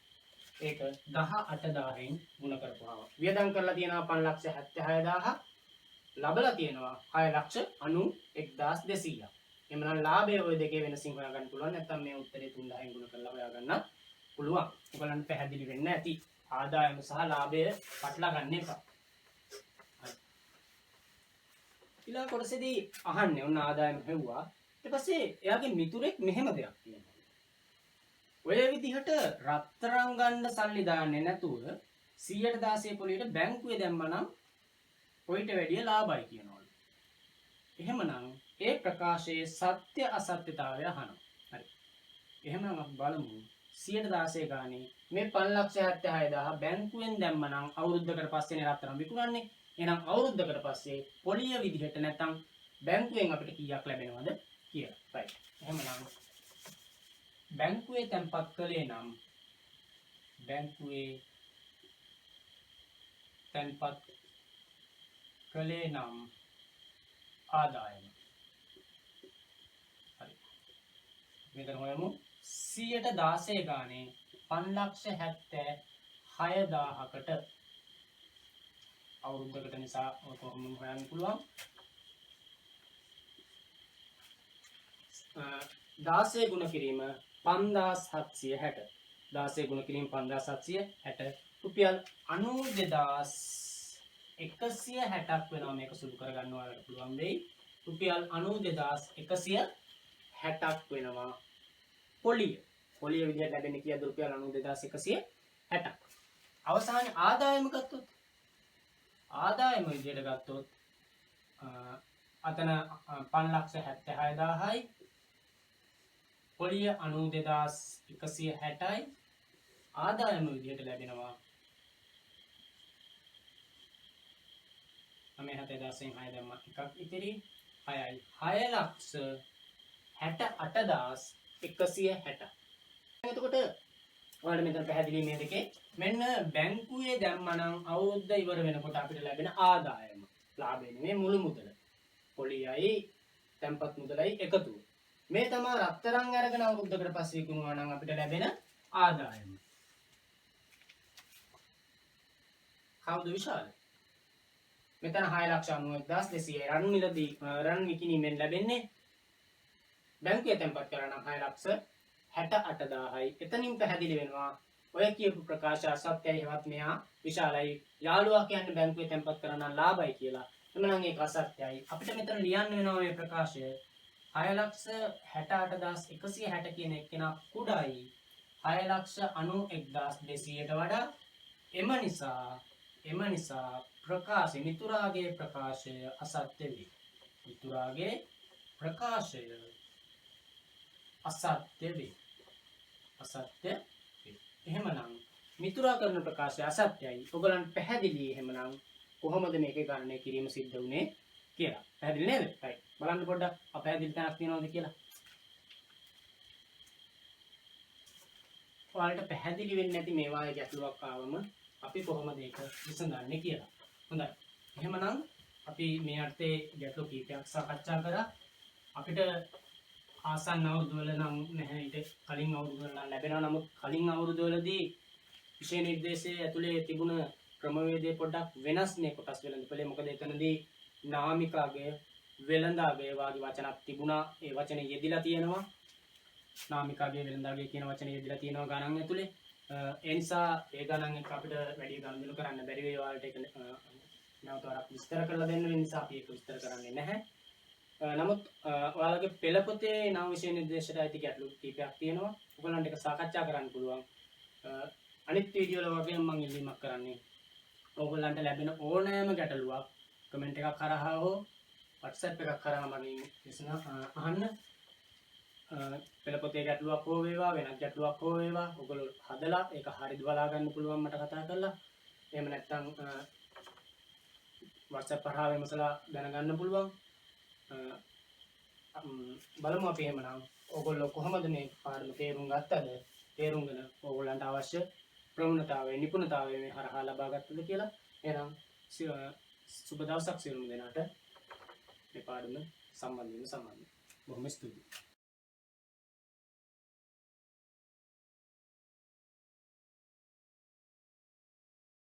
ඒක 18000න් ගුණ කරපුවාම. වියදම් කරලා තියෙනවා 576000. ලබලා තියෙනවා 6,91,200. එhmenan ලාභය ওই දෙකේ වෙනසින් හොයාගන්න පුළුවන්. නැත්නම් මේ උත්තරේ 3000න් ගුණ කරලා හොයාගන්න පුළුවන්. ඔයගලන්ට පැහැදිලි වෙන්න ඇති. ආදායම සහ ලාභය පටලවා ගන්න එපා. ඊළඟ කොටසේදී අහන්නේ ඔන්න ආදායම හෙව්වා. ඊට පස්සේ එයාගේ මිතුරෙක් මෙහෙම දෙයක් කියනවා. ඔය විදිහට රත්තරන් ගන්න සල්ලි දාන්නේ නැතුව 116 පොලියට බැංකුවේ දැම්මනම් කොයිට වැඩිය ලාභයි කියනවලු. එහෙමනම් ඒ ප්‍රකාශයේ සත්‍ය අසත්‍යතාවය අහනවා. හරි. එහෙමනම් අපි බලමු 116 ගානේ මේ 5,76,000 බැංකුවෙන් දැම්මනම් අවුරුද්දකට පස්සේනේ රත්තරන් විකුණන්නේ. එහෙනම් අවුරුද්දකට පස්සේ පොලිය විදිහට නැත්නම් බැංකුවෙන් අපිට කීයක් ලැබෙනවද කියලා. right. එහෙමනම් බැංකුවේ තැන්පත් කළේ නම් බැංකුවේ තැන්පත් කළේ නම් ආදායම. හරි. මෙතන හොයමු 116 ගානේ 5,76,000කට අවුරුද්දකට නිසා කොහොමද හොයන්න පුළුවන්? 16 ගුණ කිරීම 5760. 16 ගුණ කිරීම 5760 රුපියල් 92,160ක් වෙනවා. මේක සුළු කරගන්න ඔයාලට පුළුවන් වෙයි. රුපියල් 92,160ක් වෙනවා. පොලිය විදිහට ලැබෙන්නේ කීයද? රුපියල් 92,160ක්. අවසානයේ ආදායම ගත්තොත් ආදායම විදිහට ගත්තොත් අතන 5,76,000යි පොලිය 92,160යි ආදායම විදිහට ලැබෙනවා 97,600 දැම්ම එකක් ඉතිරි 6යි 6,68,160. එතකොට ඔයාලට මෙතන පැහැදිලි මේ දෙකේ මෙන්න බැංකුවේ දැම්මනම් අවුරුද්ද ඉවර වෙනකොට අපිට ලැබෙන ආදායම. ලාභය නෙමෙයි මුළු මුදල. පොලියයි තැන්පත් මුදලයි එකතුව. මේ තමයි රත්තරන් අරගෙන අවුරුද්දකට පස්සේ විකුණුවා නම් අපිට ලැබෙන ආදායම. කවුද විශාල? මෙතන 6,91,200 රන් මිලදී රන් විකිණීමෙන් ලැබෙන්නේ බැංකුවේ තැන්පත් කරා නම් 6,68,000යි. එතනින් පැහැදිලි වෙනවා ඔය කියපු ප්‍රකාශ අසත්‍යයි හෙවත් මෙයා විශාලයි. යාළුවා කියන්නේ බැංකුවේ තැන්පත් කරා නම් ලාභයි කියලා. එමනම් ඒක අසත්‍යයි. අපිට මෙතන ලියන්න වෙනවා මේ ප්‍රකාශය 6,68,160 කියන එක්කෙනා කුඩායි 6,91,200ට වඩා. එම නිසා ප්‍රකාශය මිතුරාගේ ප්‍රකාශය අසත්‍ය වේ. මිතුරාගේ ප්‍රකාශය අසත්‍ය වේ. එහෙමනම් මිතුරා කරන ප්‍රකාශය අසත්‍යයි. ඔයගලන්ට පැහැදිලි එහෙමනම් කොහොමද මේක ගණනය කිරීම සිද්ධ වුනේ කියලා. පැහැදිලි නේද? right. බලන්න පොඩ්ඩක් අපැහැදිලි තැනක් තියෙනවද කියලා. ඔයාලට පැහැදිලි වෙන්නේ නැති මේ වාගේ ගැටලුවක් ආවම අපි කොහොමද ඒක විසඳන්නේ කියලා. හොඳයි. එහෙමනම් අපි මේ අර්ථයේ ගැටලු කීපයක් සාකච්ඡා කරා. අපිට ආසන්න අවුරුදු වල නම් නැහැ ඊට කලින් අවුරුදු වල ලැබෙනවා. නමුත් කලින් අවුරුදු වලදී විෂය නිර්දේශයේ ඇතුලේ තිබුණ ක්‍රමවේදය පොඩ්ඩක් වෙනස් මේ කොටස් වෙළඳපොලේ. මොකද එතනදී නාමිකාගේ වෙළඳාගේ වාගේ වචනක් තිබුණා. ඒ වචනේ යෙදිලා තියෙනවා. නාමිකාගේ වෙළඳාගේ කියන වචනේ යෙදිලා තියෙනවා ගණන් ඇතුලේ. ඒ නිසා ඒ ගණන් එක අපිට වැඩි ගණන් කරන්න බැරි වෙයි. ඔයාලට ඒක නැවත වරක් විස්තර කරලා දෙන්න වෙන නිසා අපි ඒක විස්තර කරන්නේ නැහැ. නමුත් ඔයාලගේ පෙළ පොතේ නම් විෂය නිර්දේශයට අයිති ගැටලු කීපයක් තියෙනවා. ඔයගලන්ට ඒක සාකච්ඡා කරන්න පුළුවන්. අනිත් වීඩියෝ වල වගේම මම ඉල්ලීමක් කරන්නේ ඔයගලන්ට ලැබෙන ඕනෑම ගැටලුවක් කමෙන්ට් එකක් කරහා හෝ WhatsApp එකක් කරහා මගෙන් අහන්න. පෙළ පොතේ ගැටලුවක් හෝ වේවා වෙනත් ගැටලුවක් හෝ වේවා ඔයගොල්ලෝ හදලා ඒක හරියද බලා ගන්න පුළුවන් මට කතා කරලා. එහෙම නැත්නම් WhatsApp කරහා වෙමසලා දැනගන්න පුළුවන්. බලමු අපි එහෙමනම් ඔයගොල්ලෝ කොහොමද මේ පාඩම තේරුම් ගත්තද? තේරුම්ගෙන ඔයගොල්ලන්ට අවශ්‍ය ප්‍රවණතාවය නිපුණතාවය මේ හරහා ලබා ගත්තද කියලා. එහෙනම් සුබ දවසක් සියලුම දෙනාට මේ පාඩම සම්බන්ධ වෙන්න. බොහොම ස්තුතියි.